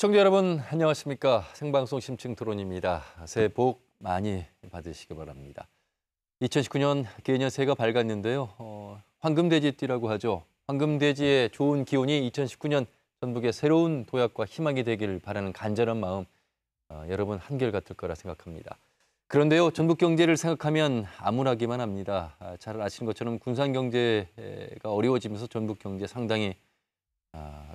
시청자 여러분 안녕하십니까. 생방송 심층 토론입니다. 새해 복 많이 받으시기 바랍니다. 2019년 개년 새해가 밝았는데요. 황금돼지띠라고 하죠. 황금돼지의 좋은 기운이 2019년 전북의 새로운 도약과 희망이 되기를 바라는 간절한 마음 여러분 한결같을 거라 생각합니다. 그런데요, 전북 경제를 생각하면 암울하기만 합니다. 잘 아시는 것처럼 군산 경제가 어려워지면서 전북 경제 상당히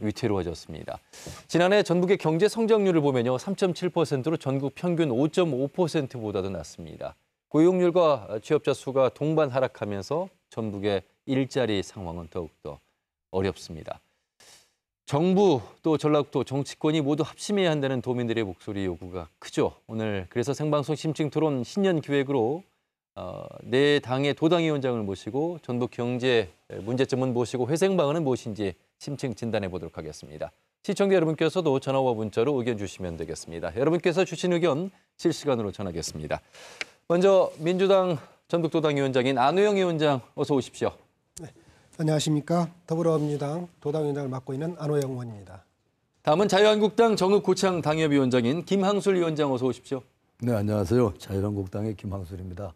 위태로워졌습니다. 지난해 전북의 경제 성장률을 보면요, 3.7%로 전국 평균 5.5%보다도 낮습니다. 고용률과 취업자 수가 동반 하락하면서 전북의 일자리 상황은 더욱더 어렵습니다. 정부 또 전라북도 정치권이 모두 합심해야 한다는 도민들의 목소리 요구가 크죠. 오늘 그래서 생방송 심층 토론 신년 기획으로 내 당의 도당위원장을 모시고 전북 경제 문제점은 무엇이고 회생 방안은 무엇인지 심층 진단해 보도록 하겠습니다. 시청자 여러분께서도 전화와 문자로 의견 주시면 되겠습니다. 여러분께서 주신 의견 실시간으로 전하겠습니다. 먼저 민주당 전북도당위원장인 안호영 위원장 어서 오십시오. 네, 안녕하십니까. 더불어민주당 도당위원장을 맡고 있는 안호영 의원입니다. 다음은 자유한국당 정읍고창 당협위원장인 김항술 위원장 어서 오십시오. 네, 안녕하세요. 자유한국당의 김항술입니다.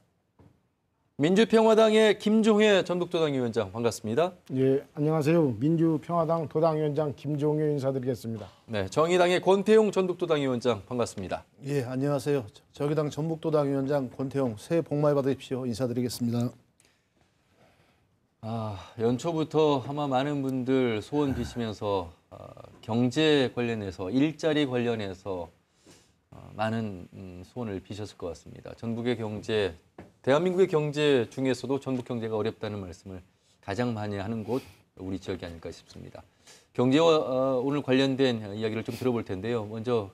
민주평화당의 김종회 전북도당위원장 반갑습니다. 예, 안녕하세요. 민주평화당 도당위원장 김종회 인사드리겠습니다. 네, 정의당의 권태용 전북도당위원장 반갑습니다. 예, 안녕하세요. 정의당 전북도당위원장 권태용 새해 복 많이 받으십시오. 인사드리겠습니다. 연초부터 아마 많은 분들 소원 비시면서 경제 관련해서 일자리 관련해서 많은 소원을 비셨을 것 같습니다. 전북의 경제, 대한민국의 경제 중에서도 전북 경제가 어렵다는 말씀을 가장 많이 하는 곳 우리 지역이 아닐까 싶습니다. 경제와 오늘 관련된 이야기를 좀 들어볼 텐데요. 먼저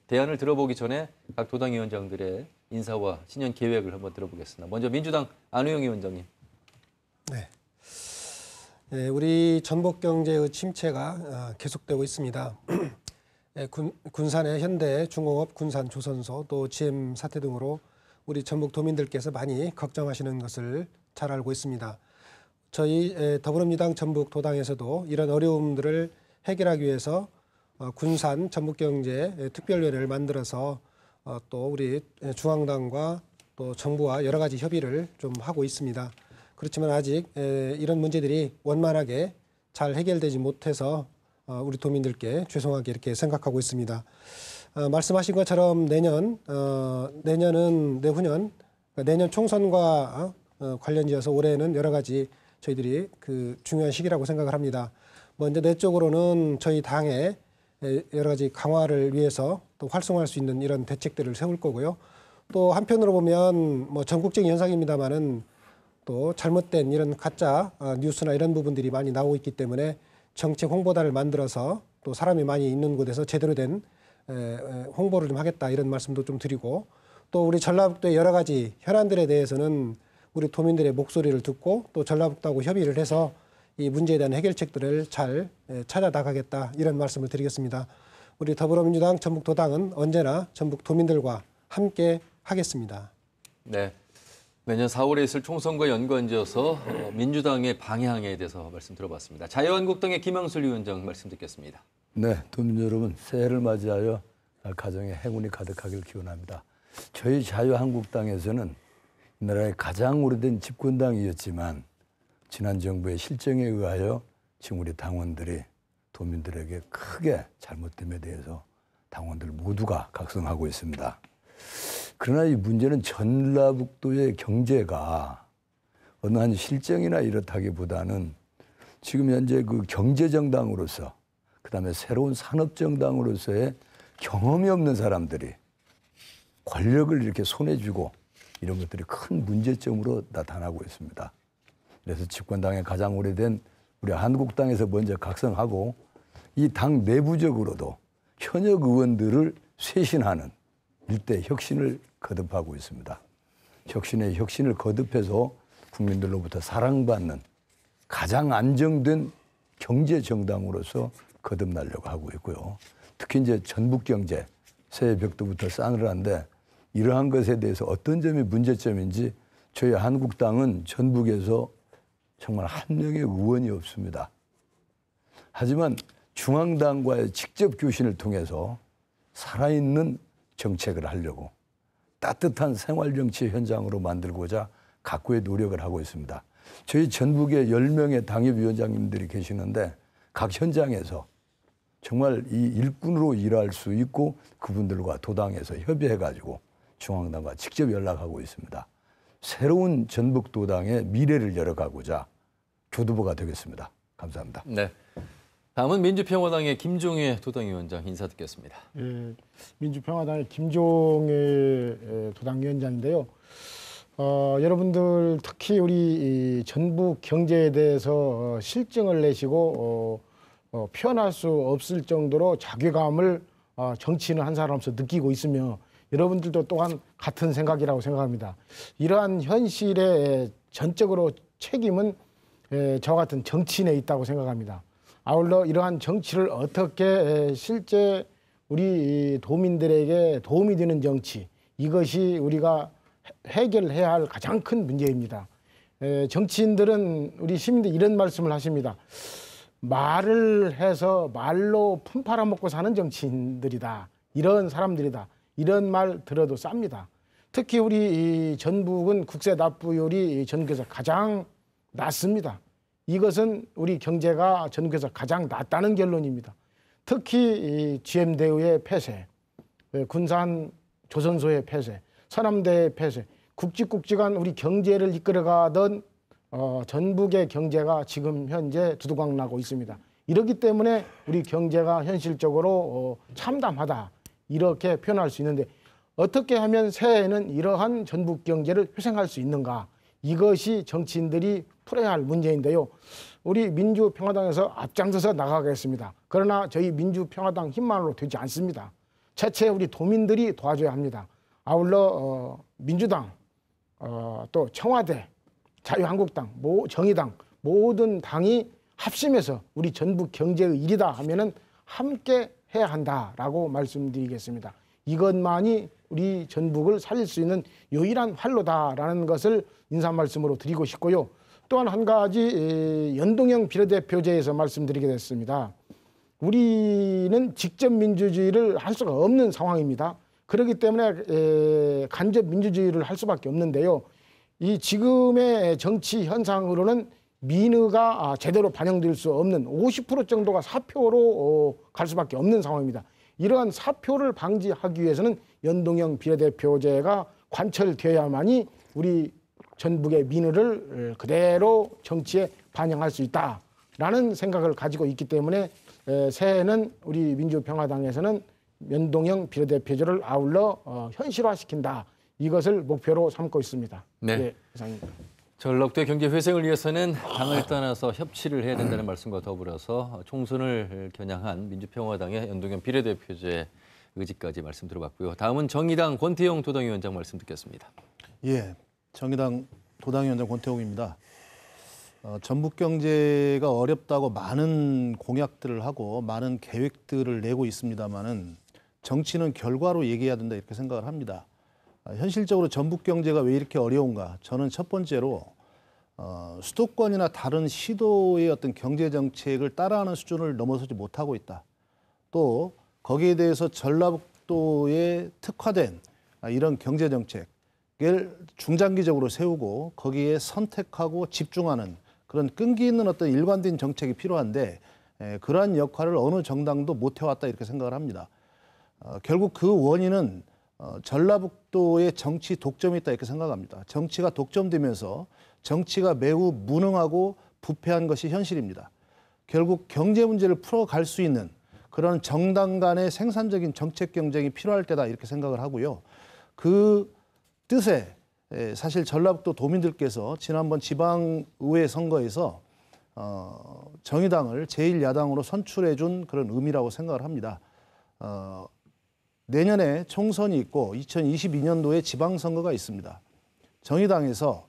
대안을 들어보기 전에 각 도당위원장들의 인사와 신년 계획을 한번 들어보겠습니다. 먼저 민주당 안호영 위원장님. 네. 네, 우리 전북 경제의 침체가 계속되고 있습니다. 군산의 현대, 중공업, 군산 조선소, 또 GM 사태 등으로 우리 전북 도민들께서 많이 걱정하시는 것을 잘 알고 있습니다. 저희 더불어민주당 전북 도당에서도 이런 어려움들을 해결하기 위해서 군산 전북경제 특별위원회를 만들어서 또 우리 중앙당과 또 정부와 여러 가지 협의를 좀 하고 있습니다. 그렇지만 아직 이런 문제들이 원만하게 잘 해결되지 못해서 우리 도민들께 죄송하게 이렇게 생각하고 있습니다. 말씀하신 것처럼 내년 총선과 관련지어서 올해는 여러 가지 저희들이 그 중요한 시기라고 생각을 합니다. 먼저 내적으로는 저희 당의 여러 가지 강화를 위해서 또 활성화할 수 있는 이런 대책들을 세울 거고요. 또 한편으로 보면 뭐 전국적인 현상입니다만은 또 잘못된 이런 가짜 뉴스나 이런 부분들이 많이 나오고 있기 때문에 정책 홍보단을 만들어서 또 사람이 많이 있는 곳에서 제대로 된 홍보를 좀 하겠다 이런 말씀도 좀 드리고 또 우리 전라북도의 여러 가지 현안들에 대해서는 우리 도민들의 목소리를 듣고 또 전라북도하고 협의를 해서 이 문제에 대한 해결책들을 잘 찾아 나가겠다 이런 말씀을 드리겠습니다. 우리 더불어민주당 전북도당은 언제나 전북 도민들과 함께 하겠습니다. 네. 내년 4월에 있을 총선과 연관지어서 민주당의 방향에 대해서 말씀 들어봤습니다. 자유한국당의 김항술 위원장 말씀 듣겠습니다. 네, 도민 여러분, 새해를 맞이하여 가정에 행운이 가득하길 기원합니다. 저희 자유한국당에서는 이 나라의 가장 오래된 집권당이었지만 지난 정부의 실정에 의하여 지금 우리 당원들이 도민들에게 크게 잘못됨에 대해서 당원들 모두가 각성하고 있습니다. 그러나 이 문제는 전라북도의 경제가 어느 한 실정이나 이렇다기보다는 지금 현재 그 경제정당으로서 그다음에 새로운 산업정당으로서의 경험이 없는 사람들이 권력을 이렇게 손에 쥐고 이런 것들이 큰 문제점으로 나타나고 있습니다. 그래서 집권당의 가장 오래된 우리 한국당에서 먼저 각성하고 이 당 내부적으로도 현역 의원들을 쇄신하는 일대 혁신을 거듭하고 있습니다. 혁신에 혁신을 거듭해서 국민들로부터 사랑받는 가장 안정된 경제 정당으로서 거듭나려고 하고 있고요. 특히 이제 전북 경제 새해 벽두부터 싸늘한데 이러한 것에 대해서 어떤 점이 문제점인지 저희 한국당은 전북에서 정말 한 명의 의원이 없습니다. 하지만 중앙당과의 직접 교신을 통해서 살아있는 정책을 하려고 따뜻한 생활정치 현장으로 만들고자 각고의 노력을 하고 있습니다. 저희 전북에 10명의 당협위원장님들이 계시는데 각 현장에서 정말 이 일꾼으로 일할 수 있고 그분들과 도당에서 협의해가지고 중앙당과 직접 연락하고 있습니다. 새로운 전북도당의 미래를 열어가고자 교두보가 되겠습니다. 감사합니다. 네. 다음은 민주평화당의 김종애 도당위원장 인사 듣겠습니다. 예, 민주평화당의 김종애 도당위원장인데요. 여러분들 특히 우리 전북 경제에 대해서 실증을 내시고 표현할 수 없을 정도로 자괴감을 정치인은 한 사람으로서 느끼고 있으며 여러분들도 또한 같은 생각이라고 생각합니다. 이러한 현실의 전적으로 책임은 저 같은 정치인에 있다고 생각합니다. 아울러 이러한 정치를 어떻게 실제 우리 도민들에게 도움이 되는 정치, 이것이 우리가 해결해야 할 가장 큰 문제입니다. 정치인들은 우리 시민들 이런 말씀을 하십니다. 말을 해서 말로 품 팔아먹고 사는 정치인들이다. 이런 사람들이다. 이런 말 들어도 쌉니다. 특히 우리 전북은 국세 납부율이 전국에서 가장 낮습니다. 이것은 우리 경제가 전국에서 가장 낮다는 결론입니다. 특히 GM대우의 폐쇄, 군산 조선소의 폐쇄, 서남대의 폐쇄, 굵직굵직한 우리 경제를 이끌어가던 전북의 경제가 지금 현재 두두광 나고 있습니다. 이렇기 때문에 우리 경제가 현실적으로 참담하다 이렇게 표현할 수 있는데 어떻게 하면 새해에는 이러한 전북 경제를 회생할 수 있는가, 이것이 정치인들이 풀어야 할 문제인데요. 우리 민주평화당에서 앞장서서 나가겠습니다. 그러나 저희 민주평화당 힘만으로 되지 않습니다. 채채 우리 도민들이 도와줘야 합니다. 아울러 민주당, 또 청와대, 자유한국당, 정의당 모든 당이 합심해서 우리 전북 경제의 일이다 하면은 함께 해야 한다라고 말씀드리겠습니다. 이것만이 우리 전북을 살릴 수 있는 유일한 활로다라는 것을 인사 말씀으로 드리고 싶고요. 또한 한 가지 연동형 비례대표제에서 말씀드리게 됐습니다. 우리는 직접 민주주의를 할 수가 없는 상황입니다. 그렇기 때문에 간접 민주주의를 할 수밖에 없는데요. 이 지금의 정치 현상으로는 민의가 제대로 반영될 수 없는 50% 정도가 사표로 갈 수밖에 없는 상황입니다. 이러한 사표를 방지하기 위해서는 연동형 비례대표제가 관철되어야만이 우리 전북의 민의를 그대로 정치에 반영할 수 있다라는 생각을 가지고 있기 때문에 새해에는 우리 민주평화당에서는 연동형 비례대표제를 아울러 현실화시킨다. 이것을 목표로 삼고 있습니다. 네. 네, 이상입니다. 전북도의 경제 회생을 위해서는 당을 떠나서 협치를 해야 된다는 말씀과 더불어서 총선을 겨냥한 민주평화당의 연동형 비례대표제 의지까지 말씀 들어봤고요. 다음은 정의당 권태용 도당위원장 말씀 듣겠습니다. 예, 정의당 도당위원장 권태용입니다. 전북 경제가 어렵다고 많은 공약들을 하고 많은 계획들을 내고 있습니다만은 정치는 결과로 얘기해야 된다 이렇게 생각을 합니다. 현실적으로 전북 경제가 왜 이렇게 어려운가? 저는 첫 번째로 수도권이나 다른 시도의 어떤 경제 정책을 따라하는 수준을 넘어서지 못하고 있다. 또 거기에 대해서 전라북도에 특화된 이런 경제 정책을 중장기적으로 세우고 거기에 선택하고 집중하는 그런 끈기 있는 어떤 일관된 정책이 필요한데 그러한 역할을 어느 정당도 못 해왔다 이렇게 생각을 합니다. 결국 그 원인은 전라북도의 정치 독점이 있다 이렇게 생각합니다. 정치가 독점되면서 정치가 매우 무능하고 부패한 것이 현실입니다. 결국 경제 문제를 풀어갈 수 있는 그런 정당 간의 생산적인 정책 경쟁이 필요할 때다 이렇게 생각을 하고요. 그 뜻에 사실 전라북도 도민들께서 지난번 지방의회 선거에서 정의당을 제1야당으로 선출해 준 그런 의미라고 생각을 합니다. 내년에 총선이 있고 2022년도에 지방선거가 있습니다. 정의당에서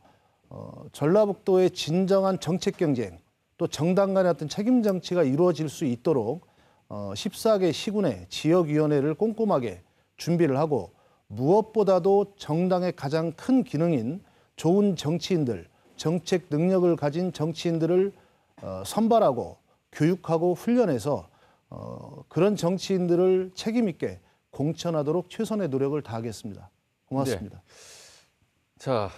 전라북도의 진정한 정책 경쟁 또 정당 간의 어떤 책임 정치가 이루어질 수 있도록 14개 시군의 지역위원회를 꼼꼼하게 준비를 하고 무엇보다도 정당의 가장 큰 기능인 좋은 정치인들, 정책 능력을 가진 정치인들을 선발하고 교육하고 훈련해서 그런 정치인들을 책임 있게 공천하도록 최선의 노력을 다하겠습니다. 고맙습니다. 자,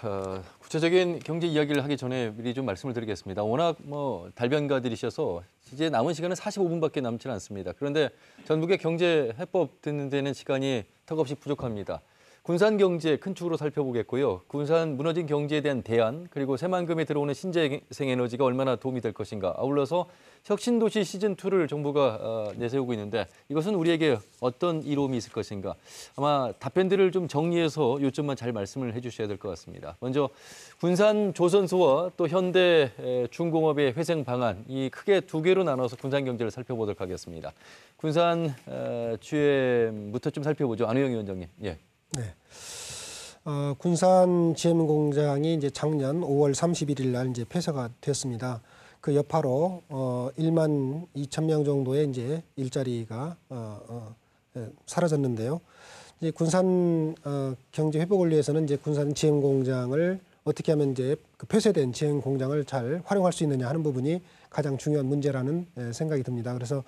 구체적인 경제 이야기를 하기 전에 미리 좀 말씀을 드리겠습니다. 워낙 달변가들이셔서 이제 남은 시간은 45분밖에 남지 않습니다. 그런데 전북의 경제 해법 듣는 데는 시간이 턱없이 부족합니다. 군산 경제 큰 축으로 살펴보겠고요. 군산 무너진 경제에 대한 대안, 그리고 새만금에 들어오는 신재생에너지가 얼마나 도움이 될 것인가. 아울러서 혁신도시 시즌2를 정부가 내세우고 있는데 이것은 우리에게 어떤 이로움이 있을 것인가. 아마 답변들을 좀 정리해서 요점만 잘 말씀을 해주셔야 될 것 같습니다. 먼저 군산 조선소와 또 현대 중공업의 회생 방안, 이 크게 두 개로 나눠서 군산 경제를 살펴보도록 하겠습니다. 군산 GM부터 좀 살펴보죠. 안우영 위원장님. 예. 네. 군산 GM 공장이 이제 작년 5월 31일 날 이제 폐쇄가 됐습니다. 그 여파로 1만 2천 명 정도의 이제 일자리가 사라졌는데요. 이제 군산 경제 회복을 위해서는 이제 군산 GM 공장을 어떻게 하면 이제 그 폐쇄된 GM 공장을 잘 활용할 수 있느냐 하는 부분이 가장 중요한 문제라는 생각이 듭니다. 그래서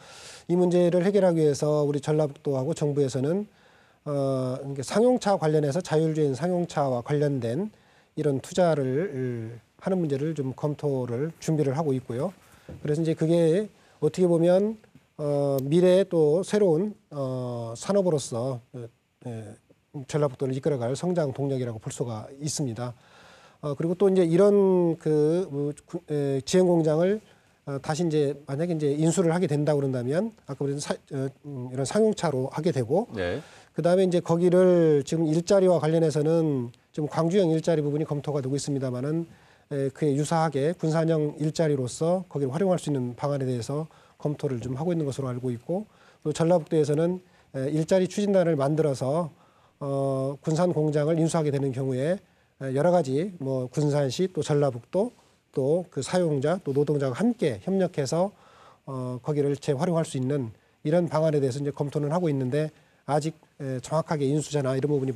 이 문제를 해결하기 위해서 우리 전라북도하고 정부에서는 상용차 관련해서 자율주행 상용차와 관련된 이런 투자를 하는 문제를 좀 검토를 준비를 하고 있고요. 그래서 이제 그게 어떻게 보면 미래의 또 새로운 산업으로서 전라북도를 이끌어갈 성장 동력이라고 볼 수가 있습니다. 그리고 또 이제 이런 지행 공장을 다시 이제 만약에 이제 인수를 하게 된다고 그런다면 아까 우리 이런 상용차로 하게 되고 네. 그다음에 이제 거기를 지금 일자리와 관련해서는 좀 광주형 일자리 부분이 검토가 되고 있습니다만은 그에 유사하게 군산형 일자리로서 거기를 활용할 수 있는 방안에 대해서 검토를 좀 하고 있는 것으로 알고 있고 또 전라북도에서는 일자리 추진단을 만들어서 군산 공장을 인수하게 되는 경우에 여러 가지 뭐 군산시 또 전라북도 또 그 사용자 또 노동자가 함께 협력해서 거기를 재활용할 수 있는 이런 방안에 대해서 이제 검토는 하고 있는데 아직 정확하게 인수자나 이런 부분이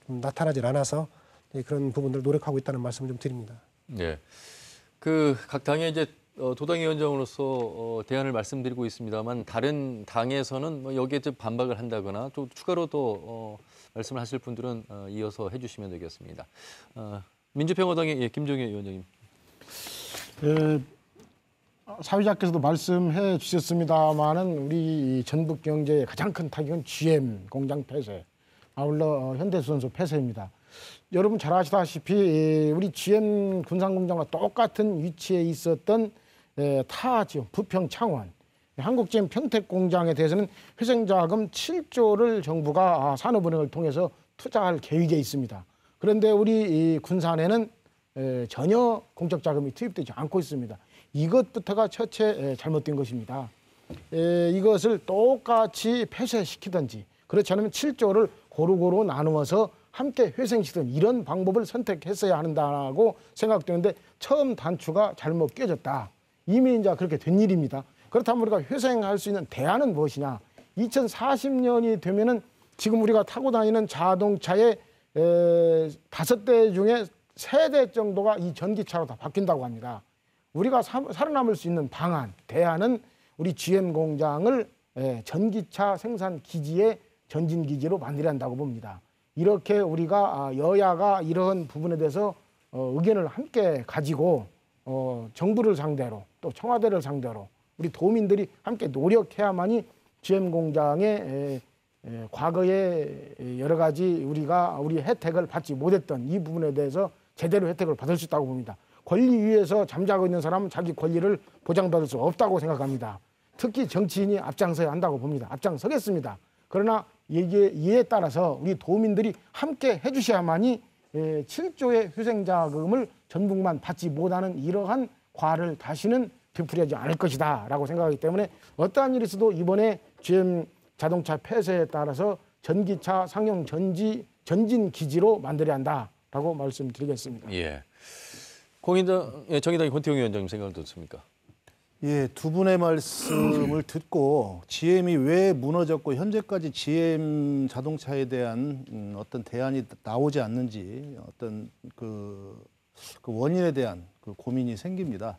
나타나질 않아서 그런 부분들 노력하고 있다는 말씀을 좀 드립니다. 네. 각 당의 이제 도당위원장으로서 대안을 말씀드리고 있습니다만 다른 당에서는 뭐 여기에 좀 반박을 한다거나 또 추가로 또 말씀을 하실 분들은 이어서 해주시면 되겠습니다. 민주평화당의 김종혜 위원장님. 사회자께서도 말씀해 주셨습니다만은 우리 전북 경제의 가장 큰 타격은 GM 공장 폐쇄, 아울러 현대조선소 폐쇄입니다. 여러분 잘 아시다시피 우리 GM 군산 공장과 똑같은 위치에 있었던 타 지역 부평 창원 한국 GM 평택 공장에 대해서는 회생자금 7조를 정부가 산업은행을 통해서 투자할 계획에 있습니다. 그런데 우리 군산에는 전혀 공적 자금이 투입되지 않고 있습니다. 이것부터가 첫째 잘못된 것입니다. 이것을 똑같이 폐쇄시키든지 그렇지 않으면 7조를 고루고루 나누어서 함께 회생시키는 이런 방법을 선택했어야 한다고 생각되는데 처음 단추가 잘못 껴졌다. 이미 이제 그렇게 된 일입니다. 그렇다면 우리가 회생할 수 있는 대안은 무엇이냐. 2040년이 되면은 지금 우리가 타고 다니는 자동차의 5대 중에 3대 정도가 이 전기차로 다 바뀐다고 합니다. 우리가 살아남을 수 있는 방안, 대안은 우리 GM 공장을 전기차 생산 기지의 전진 기지로 만들어야 한다고 봅니다. 이렇게 우리가 여야가 이런 부분에 대해서 의견을 함께 가지고 정부를 상대로 또 청와대를 상대로 우리 도민들이 함께 노력해야만이 GM 공장의 과거에 여러 가지 우리 혜택을 받지 못했던 이 부분에 대해서 제대로 혜택을 받을 수 있다고 봅니다. 권리 위에서 잠자고 있는 사람은 자기 권리를 보장받을 수 없다고 생각합니다. 특히 정치인이 앞장서야 한다고 봅니다. 앞장서겠습니다. 그러나 이에 따라서 우리 도민들이 함께 해주셔야만이 7조의 회생자금을 전북만 받지 못하는 이러한 과를 다시는 되풀이하지 않을 것이다 라고 생각하기 때문에 어떠한 일이 있어도 이번에 GM 자동차 폐쇄에 따라서 전기차 상용 전진 기지로 만들어야 한다라고 말씀드리겠습니다. 예. 정의당의 권태웅 위원장님 생각은 어떻습니까? 예, 두 분의 말씀을 듣고 GM이 왜 무너졌고 현재까지 GM 자동차에 대한 어떤 대안이 나오지 않는지 어떤 그 원인에 대한 그 고민이 생깁니다.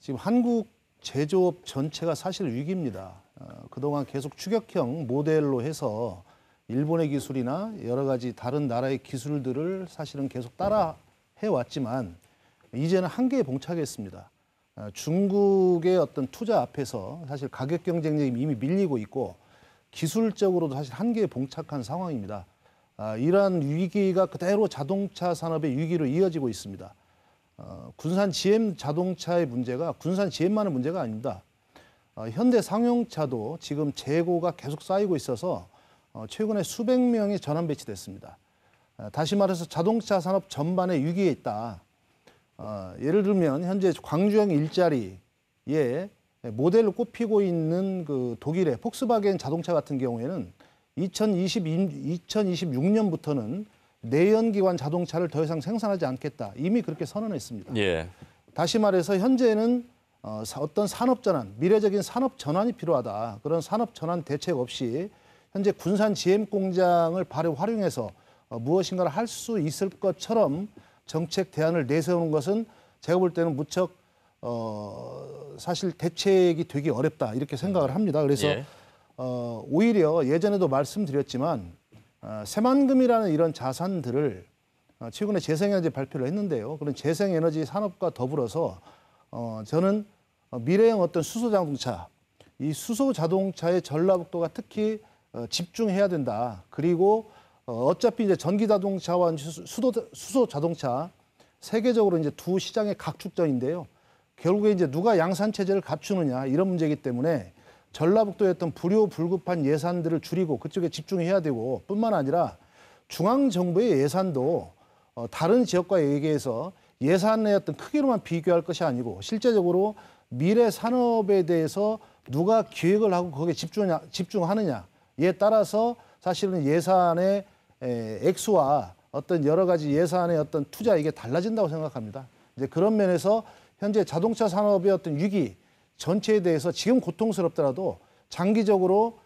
지금 한국 제조업 전체가 사실 위기입니다. 그동안 계속 추격형 모델로 해서 일본의 기술이나 여러 가지 다른 나라의 기술들을 사실은 계속 따라 해왔지만 이제는 한계에 봉착했습니다. 중국의 어떤 투자 앞에서 사실 가격 경쟁력이 이미 밀리고 있고 기술적으로도 사실 한계에 봉착한 상황입니다. 이러한 위기가 그대로 자동차 산업의 위기로 이어지고 있습니다. 군산 GM 자동차의 문제가 군산 GM만의 문제가 아닙니다. 현대 상용차도 지금 재고가 계속 쌓이고 있어서 최근에 수백 명이 전환 배치됐습니다. 다시 말해서 자동차 산업 전반의 위기에 있다. 예를 들면 현재 광주형 일자리에 모델로 꼽히고 있는 그 독일의 폭스바겐 자동차 같은 경우에는 2026년부터는 내연기관 자동차를 더 이상 생산하지 않겠다. 이미 그렇게 선언했습니다. 예. 다시 말해서 현재는 어떤 산업 전환, 미래적인 산업 전환이 필요하다. 그런 산업 전환 대책 없이 현재 군산 GM 공장을 바로 활용해서 무엇인가를 할 수 있을 것처럼 정책 대안을 내세우는 것은 제가 볼 때는 무척 사실 대책이 되기 어렵다 이렇게 생각을 합니다. 그래서 예. 오히려 예전에도 말씀드렸지만 새만금이라는 이런 자산들을 최근에 재생에너지 발표를 했는데요. 그런 재생에너지 산업과 더불어서 저는 미래형 어떤 수소자동차, 이 수소자동차의 전라북도가 특히 집중해야 된다. 그리고 어차피 이제 전기자동차와 수소자동차 세계적으로 이제 두 시장의 각축전인데요. 결국에 이제 누가 양산 체제를 갖추느냐 이런 문제이기 때문에 전라북도의 어떤 불효불급한 예산들을 줄이고 그쪽에 집중해야 되고 뿐만 아니라 중앙정부의 예산도 다른 지역과 얘기해서 예산의 어떤 크기로만 비교할 것이 아니고 실제적으로 미래 산업에 대해서 누가 기획을 하고 거기에 집중하느냐에 따라서 사실은 예산의 액수와 어떤 여러 가지 예산의 어떤 투자 이게 달라진다고 생각합니다. 이제 그런 면에서 현재 자동차 산업의 어떤 위기 전체에 대해서 지금 고통스럽더라도 장기적으로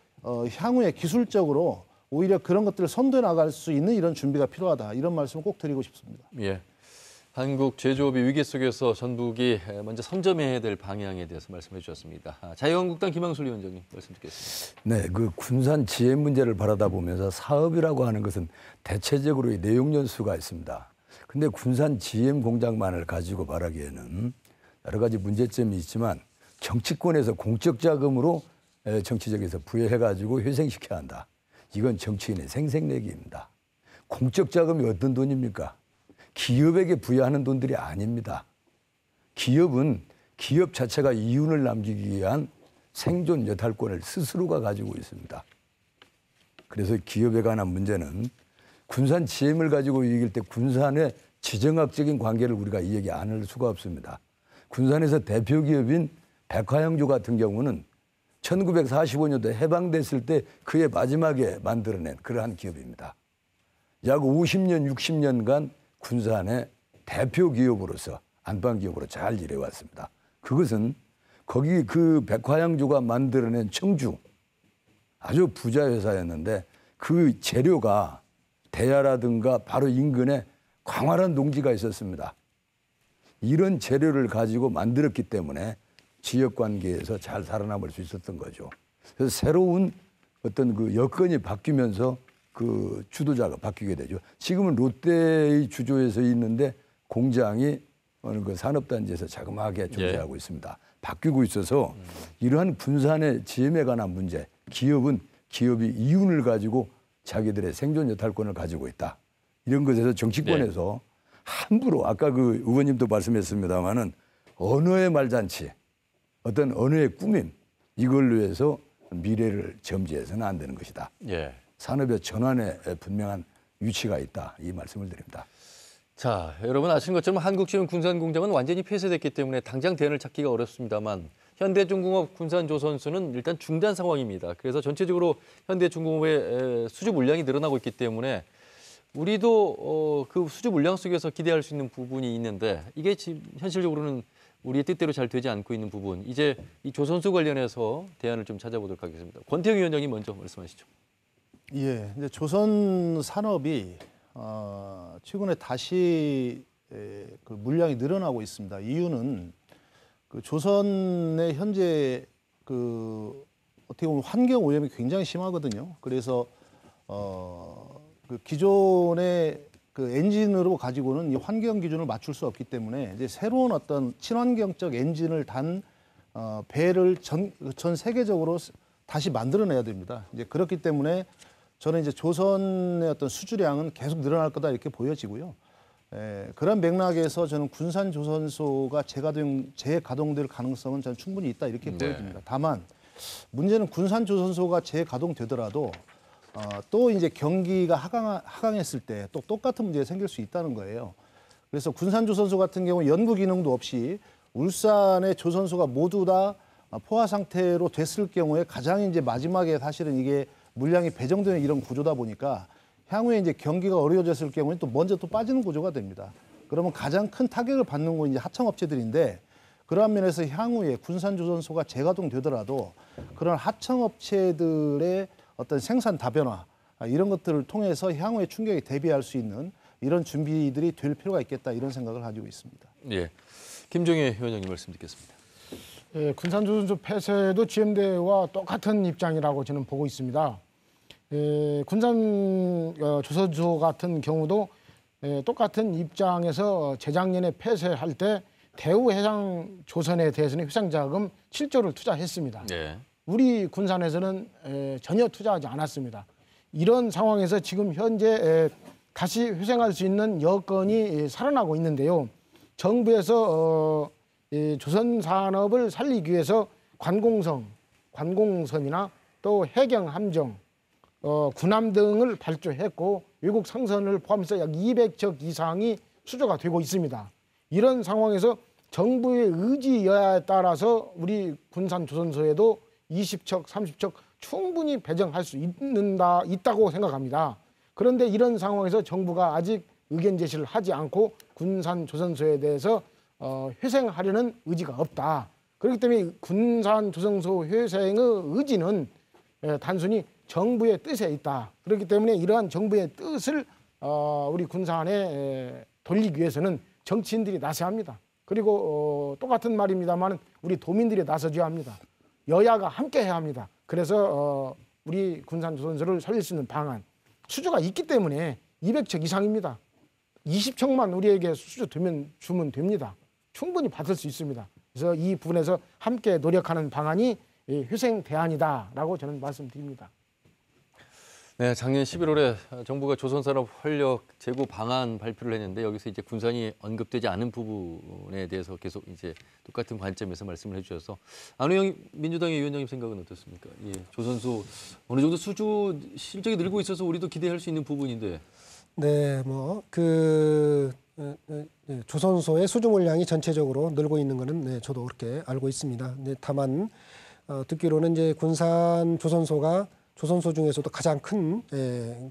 향후에 기술적으로 오히려 그런 것들을 선도해 나갈 수 있는 이런 준비가 필요하다. 이런 말씀을 꼭 드리고 싶습니다. 예. 한국 제조업의 위기 속에서 전북이 먼저 선점해야 될 방향에 대해서 말씀해 주셨습니다. 자유한국당 김항술 위원장님 말씀 듣겠습니다. 네, 그 군산 GM 문제를 바라다 보면서 사업이라고 하는 것은 대체적으로 내용 연수가 있습니다. 근데 군산 GM 공장만을 가지고 바라기에는 여러 가지 문제점이 있지만 정치권에서 공적 자금으로 정치적에서 부여해가지고 회생시켜야 한다. 이건 정치인의 생색내기입니다. 공적 자금이 어떤 돈입니까? 기업에게 부여하는 돈들이 아닙니다. 기업은 기업 자체가 이윤을 남기기 위한 생존 여탈권을 스스로가 가지고 있습니다. 그래서 기업에 관한 문제는 군산 GM을 가지고 이길 때 군산의 지정학적인 관계를 우리가 이야기 안 할 수가 없습니다. 군산에서 대표 기업인 백화영주 같은 경우는 1945년도 해방됐을 때 그의 마지막에 만들어낸 그러한 기업입니다. 약 50년, 60년간 군산의 대표 기업으로서 안방 기업으로 잘 일해왔습니다. 그것은 거기 그 백화영주가 만들어낸 청주 아주 부자 회사였는데 그 재료가 대야라든가 바로 인근에 광활한 농지가 있었습니다. 이런 재료를 가지고 만들었기 때문에 지역 관계에서 잘 살아남을 수 있었던 거죠. 그래서 새로운 어떤 그 여건이 바뀌면서 그 주도자가 바뀌게 되죠. 지금은 롯데의 주조에서 있는데 공장이 어느 그 산업단지에서 자그마하게 존재하고 있습니다. 바뀌고 있어서 이러한 군산의 GM에 관한 문제, 기업이 이윤을 가지고 자기들의 생존 여탈권을 가지고 있다. 이런 것에서 정치권에서 함부로 아까 그 의원님도 말씀했습니다마는 언어의 말잔치, 어떤 언어의 꾸밈 이걸로 해서 미래를 점지해서는 안 되는 것이다. 예. 산업의 전환에 분명한 위치가 있다. 이 말씀을 드립니다. 자, 여러분 아시는 것처럼 한국GM 군산 공장은 완전히 폐쇄됐기 때문에 당장 대안을 찾기가 어렵습니다만 현대중공업 군산조선소는 일단 중단 상황입니다. 그래서 전체적으로 현대중공업의 수주 물량이 늘어나고 있기 때문에 우리도 그 수주 물량 속에서 기대할 수 있는 부분이 있는데 이게 지금 현실적으로는 우리의 뜻대로 잘 되지 않고 있는 부분. 이제 이 조선소 관련해서 대안을 좀 찾아보도록 하겠습니다. 권태형 위원장님 먼저 말씀하시죠. 예, 이제 조선 산업이 최근에 다시 그 물량이 늘어나고 있습니다. 이유는 그 조선의 현재 그 어떻게 보면 환경 오염이 굉장히 심하거든요. 그래서 그 기존의 그 엔진으로 가지고는 이 환경 기준을 맞출 수 없기 때문에 이제 새로운 어떤 친환경적 엔진을 단 배를 전 세계적으로 다시 만들어내야 됩니다. 이제 그렇기 때문에 저는 이제 조선의 어떤 수주량은 계속 늘어날 거다 이렇게 보여지고요. 그런 맥락에서 저는 군산 조선소가 재가동될 가능성은 저는 충분히 있다 이렇게 보여집니다. 다만 문제는 군산 조선소가 재가동되더라도 또 이제 경기가 하강했을 때 또 똑같은 문제가 생길 수 있다는 거예요. 그래서 군산 조선소 같은 경우 연구 기능도 없이 울산의 조선소가 모두 다 포화 상태로 됐을 경우에 가장 이제 마지막에 사실은 이게 물량이 배정되는 이런 구조다 보니까 향후에 이제 경기가 어려워졌을 경우에 또 먼저 또 빠지는 구조가 됩니다. 그러면 가장 큰 타격을 받는 건 이제 하청업체들인데 그러한 면에서 향후에 군산조선소가 재가동되더라도 그런 하청업체들의 어떤 생산 다변화 이런 것들을 통해서 향후에 충격에 대비할 수 있는 이런 준비들이 될 필요가 있겠다 이런 생각을 가지고 있습니다. 예, 김종혜 위원장님 말씀 듣겠습니다. 예, 군산조선소 폐쇄도 GM대와 똑같은 입장이라고 저는 보고 있습니다. 군산 조선소 같은 경우도 똑같은 입장에서 재작년에 폐쇄할 때 대우해상조선에 대해서는 회상자금 7조를 투자했습니다. 네. 우리 군산에서는 전혀 투자하지 않았습니다. 이런 상황에서 지금 현재 다시 회생할 수 있는 여건이 살아나고 있는데요. 정부에서 조선 산업을 살리기 위해서 관공섬이나 또 해경 함정, 군함 등을 발주했고 외국 상선을 포함해서 약 200척 이상이 수주가 되고 있습니다. 이런 상황에서 정부의 의지 여하에 따라서 우리 군산 조선소에도 20척, 30척 충분히 배정할 수 있다고 생각합니다. 그런데 이런 상황에서 정부가 아직 의견 제시를 하지 않고 군산 조선소에 대해서 회생하려는 의지가 없다. 그렇기 때문에 군산 조선소 회생의 의지는 단순히 정부의 뜻에 있다. 그렇기 때문에 이러한 정부의 뜻을 우리 군산에 돌리기 위해서는 정치인들이 나서야 합니다. 그리고 똑같은 말입니다만 우리 도민들이 나서줘야 합니다. 여야가 함께 해야 합니다. 그래서 우리 군산 조선소를 살릴 수 있는 방안 수주가 있기 때문에 200척 이상입니다. 20척만 우리에게 수주 주면 됩니다. 충분히 받을 수 있습니다. 그래서 이 부분에서 함께 노력하는 방안이 회생 대안이다라고 저는 말씀드립니다. 네, 작년 11월에 정부가 조선산업 활력 재고 방안 발표를 했는데 여기서 이제 군산이 언급되지 않은 부분에 대해서 계속 이제 똑같은 관점에서 말씀을 해주셔서 안우영 민주당의 위원장님 생각은 어떻습니까? 예, 조선소 어느 정도 수주 실적이 늘고 있어서 우리도 기대할 수 있는 부분인데. 네, 조선소의 수주 물량이 전체적으로 늘고 있는 거는 네, 저도 그렇게 알고 있습니다. 네, 다만 듣기로는 이제 군산 조선소가 조선소 중에서도 가장 큰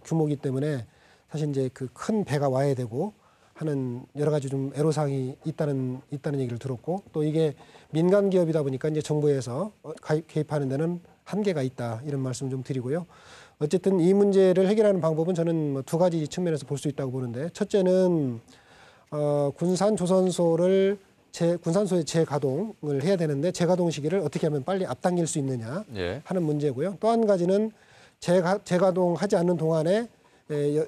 규모이기 때문에 사실 이제 그 큰 배가 와야 되고 하는 여러 가지 좀 애로사항이 있다는 얘기를 들었고 또 이게 민간 기업이다 보니까 이제 정부에서 개입하는 데는 한계가 있다 이런 말씀 좀 드리고요. 어쨌든 이 문제를 해결하는 방법은 저는 두 가지 측면에서 볼 수 있다고 보는데 첫째는 군산 조선소를 군산소의 재가동을 해야 되는데 재가동 시기를 어떻게 하면 빨리 앞당길 수 있느냐 하는 문제고요. 또 한 가지는 재가동하지 않는 동안에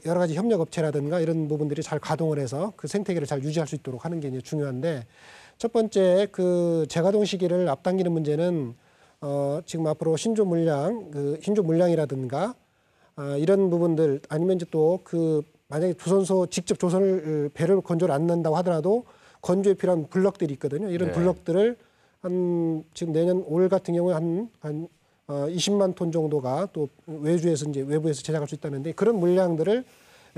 여러 가지 협력업체라든가 이런 부분들이 잘 가동을 해서 그 생태계를 잘 유지할 수 있도록 하는 게 이제 중요한데 첫 번째 그 재가동 시기를 앞당기는 문제는 지금 앞으로 신조 물량이라든가 이런 부분들 아니면 이제 또 그 만약에 조선소 직접 조선을 배를 건조를 안 넣는다고 하더라도 건조에 필요한 블럭들이 있거든요. 이런 블럭들을 지금 내년 올 같은 경우에 한 20만 톤 정도가 또 외부에서 제작할 수 있다는데 그런 물량들을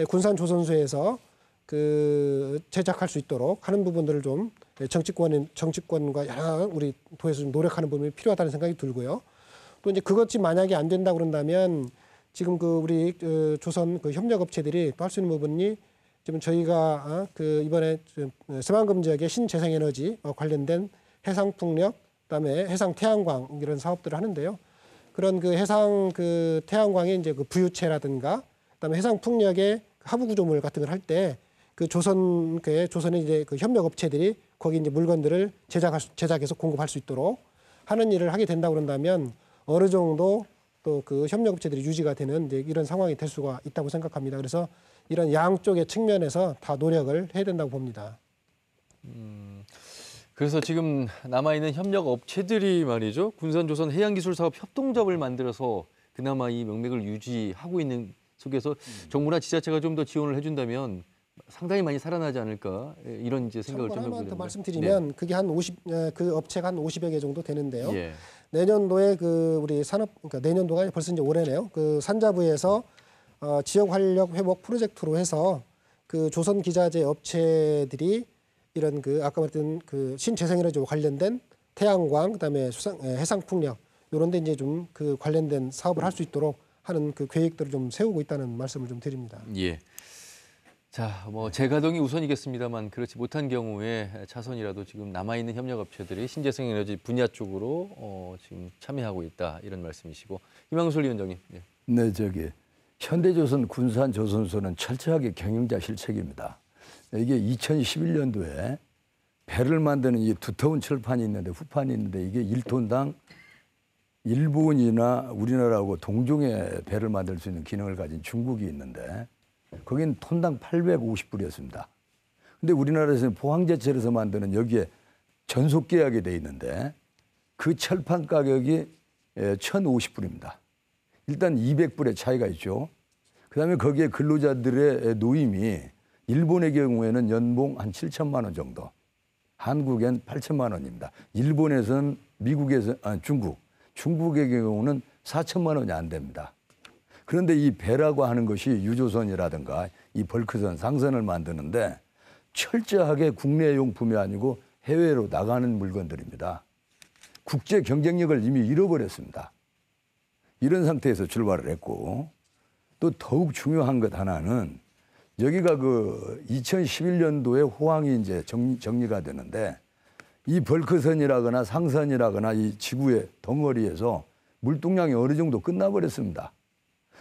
군산 조선소에서 그 제작할 수 있도록 하는 부분들을 좀 정치권과 여러 우리 도에서 좀 노력하는 부분이 필요하다는 생각이 들고요. 또 이제 그것이 만약에 안 된다 그런다면 지금 그 우리 조선 그 협력업체들이 또 할 수 있는 부분이 지금 저희가 그 이번에 새만금 지역의 신재생에너지 관련된 해상풍력, 그다음에 해상 태양광 이런 사업들을 하는데요. 그런 그 해상 그 태양광의 이제 그 부유체라든가, 그다음에 해상 풍력의 하부 구조물 같은 걸 할 때 그 조선의 이제 그 협력업체들이 거기 이제 물건들을 제작해서 공급할 수 있도록 하는 일을 하게 된다고 그런다면 어느 정도 또 그 협력업체들이 유지가 되는 이제 이런 상황이 될 수가 있다고 생각합니다. 그래서 이런 양쪽의 측면에서 다 노력을 해야 된다고 봅니다. 그래서 지금 남아있는 협력 업체들이 말이죠. 군산조선 해양기술사업 협동조합을 만들어서 그나마 이 명맥을 유지하고 있는 속에서 정부나 지자체가 좀 더 지원을 해준다면 상당히 많이 살아나지 않을까 이런 이제 생각을 좀 참고로 하나 해보게 더 됩니다. 말씀드리면 그게 한 50, 그 업체가 한 50여 개 정도 되는데요. 예. 내년도에 그 우리 그러니까 내년도가 아니라 벌써 이제 올해네요. 그 산자부에서 지역 활력 회복 프로젝트로 해서 그 조선 기자재 업체들이 이런 그 아까 말했던 그 신재생에너지와 관련된 태양광 그다음에 해상 풍력 이런 데 이제 좀 그 관련된 사업을 할 수 있도록 하는 그 계획들을 좀 세우고 있다는 말씀을 좀 드립니다. 예. 자, 뭐 재가동이 우선이겠습니다만 그렇지 못한 경우에 차선이라도 지금 남아있는 협력업체들이 신재생에너지 분야 쪽으로 지금 참여하고 있다 이런 말씀이시고 김항술 위원장님. 예. 네, 저기 현대조선 군산조선소는 철저하게 경영자 실책입니다. 이게 2011년도에 배를 만드는 이 두터운 철판이 있는데 후판이 있는데 이게 1톤당 일본이나 우리나라하고 동종의 배를 만들 수 있는 기능을 가진 중국이 있는데 거긴 톤당 850불이었습니다. 근데 우리나라에서는 포항제철에서 만드는 여기에 전속 계약이 돼 있는데 그 철판 가격이 1,050불입니다. 일단 200불의 차이가 있죠. 그다음에 거기에 근로자들의 노임이 일본의 경우에는 연봉 한 7천만 원 정도, 한국엔 8천만 원입니다. 일본에서는 중국의 경우는 4천만 원이 안 됩니다. 그런데 이 배라고 하는 것이 유조선이라든가 이 벌크선, 상선을 만드는데 철저하게 국내 용품이 아니고 해외로 나가는 물건들입니다. 국제 경쟁력을 이미 잃어버렸습니다. 이런 상태에서 출발을 했고 또 더욱 중요한 것 하나는 여기가 그 2011년도에 호황이 이제 정리가 되는데 이 벌크선이라거나 상선이라거나 이 지구의 덩어리에서 물동량이 어느 정도 끝나버렸습니다.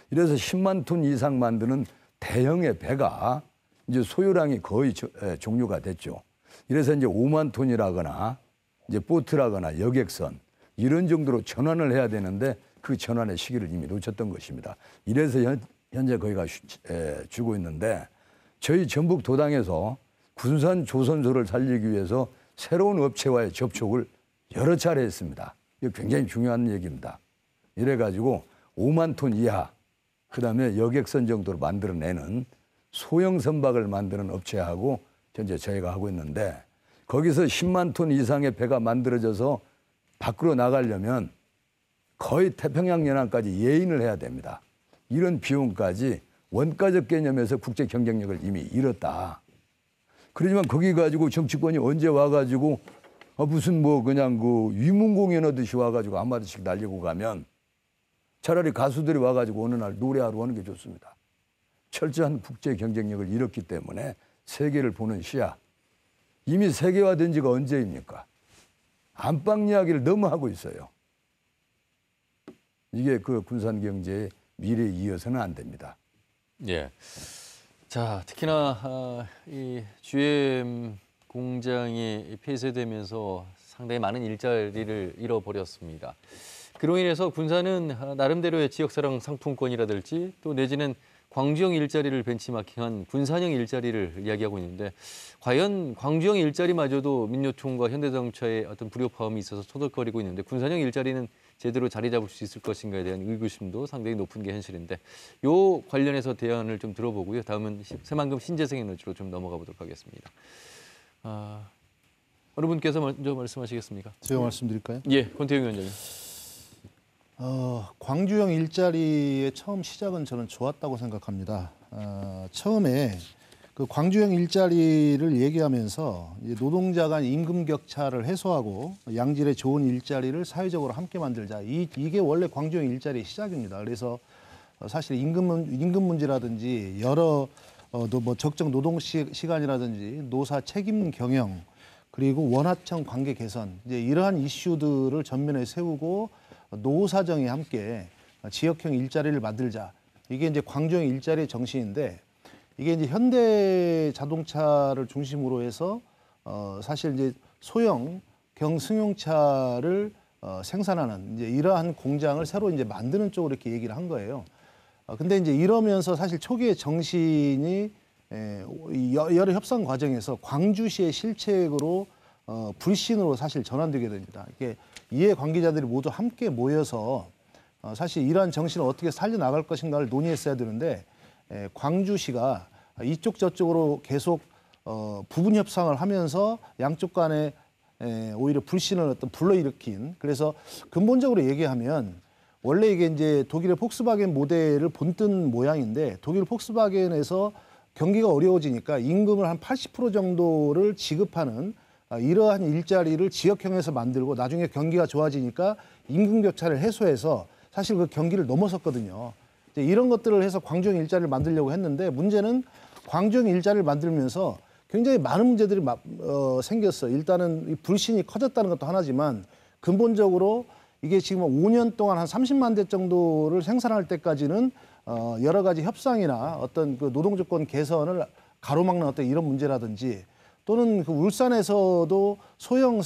이래서 10만 톤 이상 만드는 대형의 배가 이제 소요량이 거의 종료가 됐죠. 이래서 이제 5만 톤이라거나 이제 보트라거나 여객선 이런 정도로 전환을 해야 되는데 그 전환의 시기를 이미 놓쳤던 것입니다. 이래서 현재 거기가 주고 있는데 저희 전북 도당에서 군산조선소를 살리기 위해서 새로운 업체와의 접촉을 여러 차례 했습니다. 이거 굉장히 중요한 얘기입니다. 이래가지고 5만 톤 이하 그다음에 여객선 정도로 만들어내는 소형 선박을 만드는 업체하고 현재 저희가 하고 있는데 거기서 10만 톤 이상의 배가 만들어져서 밖으로 나가려면 거의 태평양 연안까지 예인을 해야 됩니다. 이런 비용까지 원가적 개념에서 국제 경쟁력을 이미 잃었다. 그러지만 거기 가지고 정치권이 언제 와가지고 무슨 뭐 그냥 그 위문공연 하듯이 와가지고 한마디씩 날리고 가면 차라리 가수들이 와가지고 어느 날 노래하러 오는 게 좋습니다. 철저한 국제 경쟁력을 잃었기 때문에 세계를 보는 시야. 이미 세계화된 지가 언제입니까? 안방 이야기를 너무 하고 있어요. 이게 그 군산 경제의 미래에 이어서는 안 됩니다. 예. 자, 특히나 이 GM 공장이 폐쇄되면서 상당히 많은 일자리를 잃어버렸습니다. 그로 인해서 군산은 나름대로의 지역사랑 상품권이라든지 또 내지는 광주형 일자리를 벤치마킹한 군산형 일자리를 이야기하고 있는데 과연 광주형 일자리마저도 민노총과 현대자동차의 어떤 불협화음이 있어서 토닥거리고 있는데 군산형 일자리는 제대로 자리 잡을 수 있을 것인가에 대한 의구심도 상당히 높은 게 현실인데 요 관련해서 대안을 좀 들어보고요. 다음은 새만금 신재생에너지로 좀 넘어가 보도록 하겠습니다. 어느 분께서 먼저 말씀하시겠습니까? 제가 말씀드릴까요? 예, 권태용 위원장님. 광주형 일자리의 처음 시작은 저는 좋았다고 생각합니다. 처음에 그 광주형 일자리를 얘기하면서 노동자 간 임금 격차를 해소하고 양질의 좋은 일자리를 사회적으로 함께 만들자. 이게 원래 광주형 일자리의 시작입니다. 그래서 사실 임금 문제라든지 여러 뭐 적정 노동 시간이라든지 노사 책임 경영 그리고 원하청 관계 개선 이제 이러한 이슈들을 전면에 세우고 노사정이 함께 지역형 일자리를 만들자. 이게 이제 광주형 일자리의 정신인데 이게 이제 현대 자동차를 중심으로 해서 사실 이제 소형 경승용차를 생산하는 이제 이러한 공장을 새로 이제 만드는 쪽으로 이렇게 얘기를 한 거예요. 근데 이제 이러면서 사실 초기의 정신이 이 여러 협상 과정에서 광주시의 실책으로 불신으로 사실 전환되게 됩니다. 이게 이해 관계자들이 모두 함께 모여서 사실 이러한 정신을 어떻게 살려나갈 것인가를 논의했어야 되는데 광주시가 이쪽 저쪽으로 계속 부분 협상을 하면서 양쪽 간에 오히려 불신을 불러일으킨, 그래서 근본적으로 얘기하면 원래 이게 이제 독일의 폭스바겐 모델을 본뜬 모양인데 독일 폭스바겐에서 경기가 어려워지니까 임금을 한 80% 정도를 지급하는 이러한 일자리를 지역형에서 만들고 나중에 경기가 좋아지니까 임금 격차를 해소해서 사실 그 경기를 넘어섰거든요. 이제 이런 것들을 해서 광주형 일자리를 만들려고 했는데 문제는 광주형 일자리를 만들면서 굉장히 많은 문제들이 생겼어요. 일단은 이 불신이 커졌다는 것도 하나지만 근본적으로 이게 지금 5년 동안 한 30만 대 정도를 생산할 때까지는 여러 가지 협상이나 어떤 그 노동 조건 개선을 가로막는 어떤 이런 문제라든지 또는 그 울산에서도 소형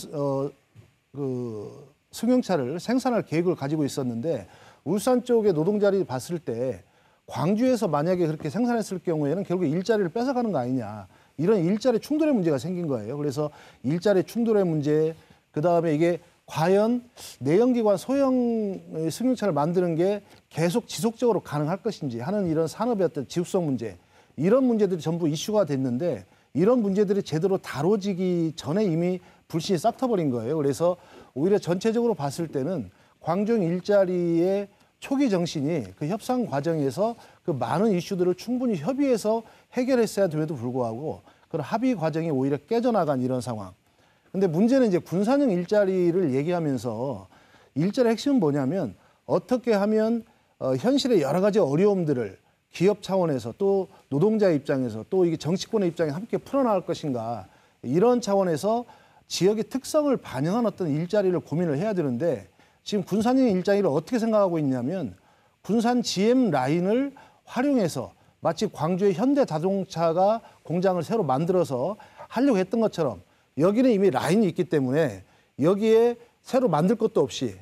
그 승용차를 생산할 계획을 가지고 있었는데 울산 쪽의 노동자리 봤을 때 광주에서 만약에 그렇게 생산했을 경우에는 결국 일자리를 뺏어가는 거 아니냐. 이런 일자리 충돌의 문제가 생긴 거예요. 그래서 일자리 충돌의 문제, 그다음에 이게 과연 내연기관 소형 승용차를 만드는 게 계속 지속적으로 가능할 것인지 하는 이런 산업의 어떤 지속성 문제, 이런 문제들이 전부 이슈가 됐는데 이런 문제들이 제대로 다뤄지기 전에 이미 불신이 싹 터버린 거예요. 그래서 오히려 전체적으로 봤을 때는 광주형 일자리의 초기 정신이 그 협상 과정에서 그 많은 이슈들을 충분히 협의해서 해결했어야 됨에도 불구하고 그런 합의 과정이 오히려 깨져나간 이런 상황. 근데 문제는 이제 군산형 일자리를 얘기하면서 일자리의 핵심은 뭐냐면 어떻게 하면 현실의 여러 가지 어려움들을 기업 차원에서 또 노동자의 입장에서 또 이게 정치권의 입장에 함께 풀어나갈 것인가, 이런 차원에서 지역의 특성을 반영한 어떤 일자리를 고민을 해야 되는데 지금 군산형 일자리를 어떻게 생각하고 있냐면 군산 GM 라인을 활용해서 마치 광주의 현대자동차가 공장을 새로 만들어서 하려고 했던 것처럼 여기는 이미 라인이 있기 때문에 여기에 새로 만들 것도 없이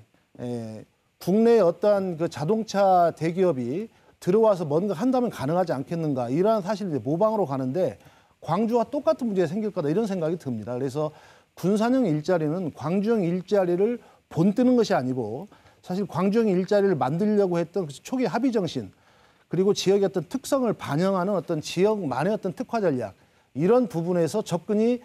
국내의 어떠한 그 자동차 대기업이 들어와서 뭔가 한다면 가능하지 않겠는가, 이러한 사실 모방으로 가는데 광주와 똑같은 문제가 생길 거다 이런 생각이 듭니다. 그래서 군산형 일자리는 광주형 일자리를 본뜨는 것이 아니고 사실 광주형 일자리를 만들려고 했던 초기 합의 정신, 그리고 지역의 어떤 특성을 반영하는 어떤 지역만의 어떤 특화 전략, 이런 부분에서 접근이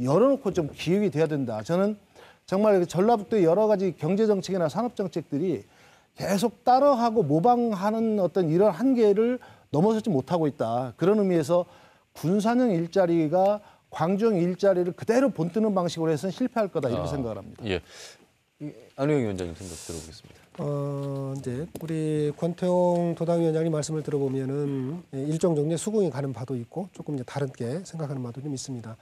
열어놓고 좀 기획이 돼야 된다. 저는 정말 전라북도의 여러 가지 경제 정책이나 산업 정책들이 계속 따라하고 모방하는 어떤 이런 한계를 넘어서지 못하고 있다. 그런 의미에서 군산형 일자리가 광주형 일자리를 그대로 본뜨는 방식으로 해서는 실패할 거다 이렇게 생각을 합니다. 예. 안우영 위원장님 생각 들어보겠습니다. 이제 우리 권태용 도당위원장님 말씀을 들어보면은 일정 정도의 수긍이 가는 바도 있고 조금 이제 다르게 생각하는 바도 좀 있습니다.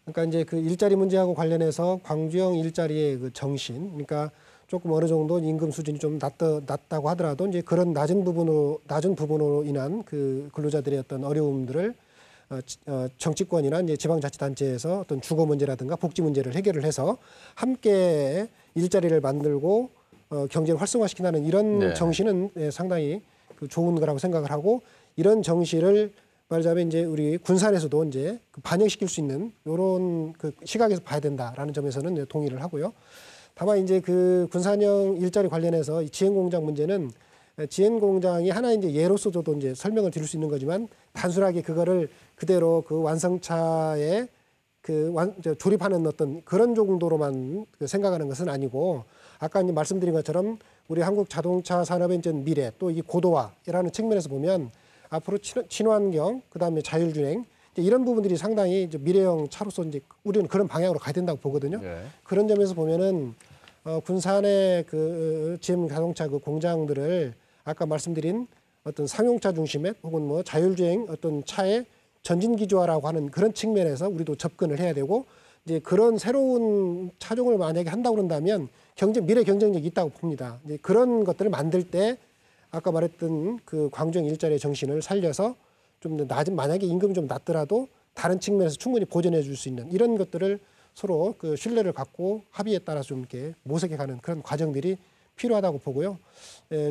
그러니까 이제 그 일자리 문제하고 관련해서 광주형 일자리의 그 정신, 그러니까 조금 어느 정도 임금 수준이 좀 낮다고 하더라도 이제 그런 낮은 부분으로 인한 그 근로자들의 어떤 어려움들을 정치권이나 이제 지방자치단체에서 어떤 주거 문제라든가 복지 문제를 해결을 해서 함께 일자리를 만들고 경제를 활성화시키는 이런 네. 정신은 상당히 그 좋은 거라고 생각을 하고, 이런 정신을 말하자면 이제 우리 군산에서도 이제 반영시킬 수 있는 이런 그 시각에서 봐야 된다라는 점에서는 동의를 하고요. 다만 이제 그 군산형 일자리 관련해서 이 지행공장 문제는 지행공장이 하나 이제 예로서도 이제 설명을 드릴 수 있는 거지만 단순하게 그거를 그대로 그 완성차에 조립하는 어떤 그런 정도로만 생각하는 것은 아니고, 아까 이제 말씀드린 것처럼 우리 한국 자동차 산업의 이제 미래 또 이 고도화라는 측면에서 보면 앞으로 친환경, 그다음에 자율주행 이런 부분들이 상당히 이제 미래형 차로서 이제 우리는 그런 방향으로 가야 된다고 보거든요. 네. 그런 점에서 보면은 군산의 그 GM 자동차 그 공장들을 아까 말씀드린 어떤 상용차 중심의 혹은 뭐 자율주행 어떤 차의 전진기조화라고 하는 그런 측면에서 우리도 접근을 해야 되고, 이제 그런 새로운 차종을 만약에 한다고 그런다면 미래 경쟁력이 있다고 봅니다. 이제 그런 것들을 만들 때 아까 말했던 그 광주형 일자리의 정신을 살려서 좀 낮은, 만약에 임금이 좀 낮더라도 다른 측면에서 충분히 보존해 줄 수 있는 이런 것들을 서로 그 신뢰를 갖고 합의에 따라서 좀 이렇게 모색해가는 그런 과정들이 필요하다고 보고요.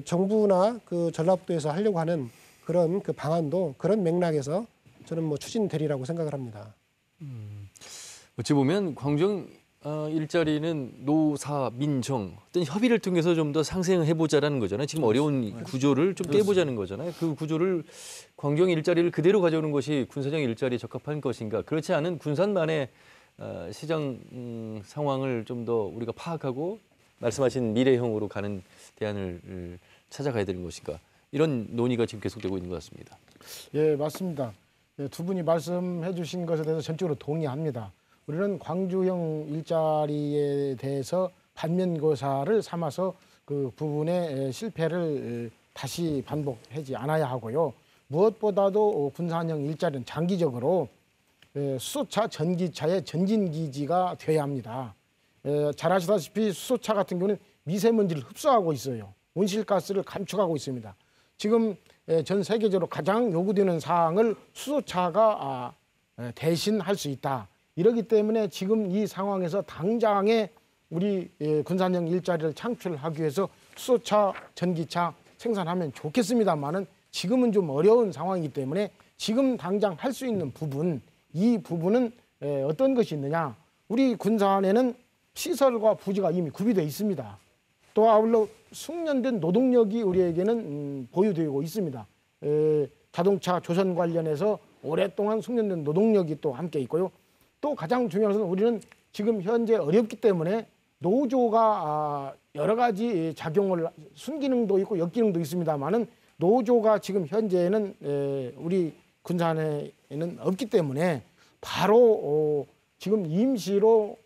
정부나 그 전라북도에서 하려고 하는 그런 그 방안도 그런 맥락에서 저는 뭐 추진되리라고 생각을 합니다. 어찌 보면 광주형 일자리는 노사 민정 어떤 협의를 통해서 좀 더 상생해 보자라는 거잖아요. 지금 어려운 구조를 좀 깨보자는 거잖아요. 그 구조를 광주형 일자리를 그대로 가져오는 것이 군산형 일자리에 적합한 것인가? 그렇지 않은 군산만의 시장 상황을 좀 더 우리가 파악하고 말씀하신 미래형으로 가는 대안을 찾아가야 되는 것인가? 이런 논의가 지금 계속되고 있는 것 같습니다. 예, 맞습니다. 예, 두 분이 말씀해 주신 것에 대해서 전적으로 동의합니다. 우리는 광주형 일자리에 대해서 반면교사를 삼아서 그 부분의 실패를 다시 반복하지 않아야 하고요. 무엇보다도 군산형 일자리는 장기적으로 수소차, 전기차의 전진기지가 되어야 합니다. 잘 아시다시피 수소차 같은 경우는 미세먼지를 흡수하고 있어요. 온실가스를 감축하고 있습니다. 지금 전 세계적으로 가장 요구되는 사항을 수소차가 대신할 수 있다. 이렇기 때문에 지금 이 상황에서 당장에 우리 군산형 일자리를 창출하기 위해서 수소차, 전기차 생산하면 좋겠습니다만은 지금은 좀 어려운 상황이기 때문에 지금 당장 할 수 있는 부분, 이 부분은 어떤 것이 있느냐. 우리 군산에는 시설과 부지가 이미 구비되어 있습니다. 또 아울러 숙련된 노동력이 우리에게는 보유되고 있습니다. 자동차 조선 관련해서 오랫동안 숙련된 노동력이 또 함께 있고요. 또 가장 중요한 것은 우리는 지금 현재 어렵기 때문에 노조가 여러 가지 작용을 순기능도 있고 역기능도 있습니다만은 노조가 지금 현재는 우리 군산에는 없기 때문에 바로 지금 임시로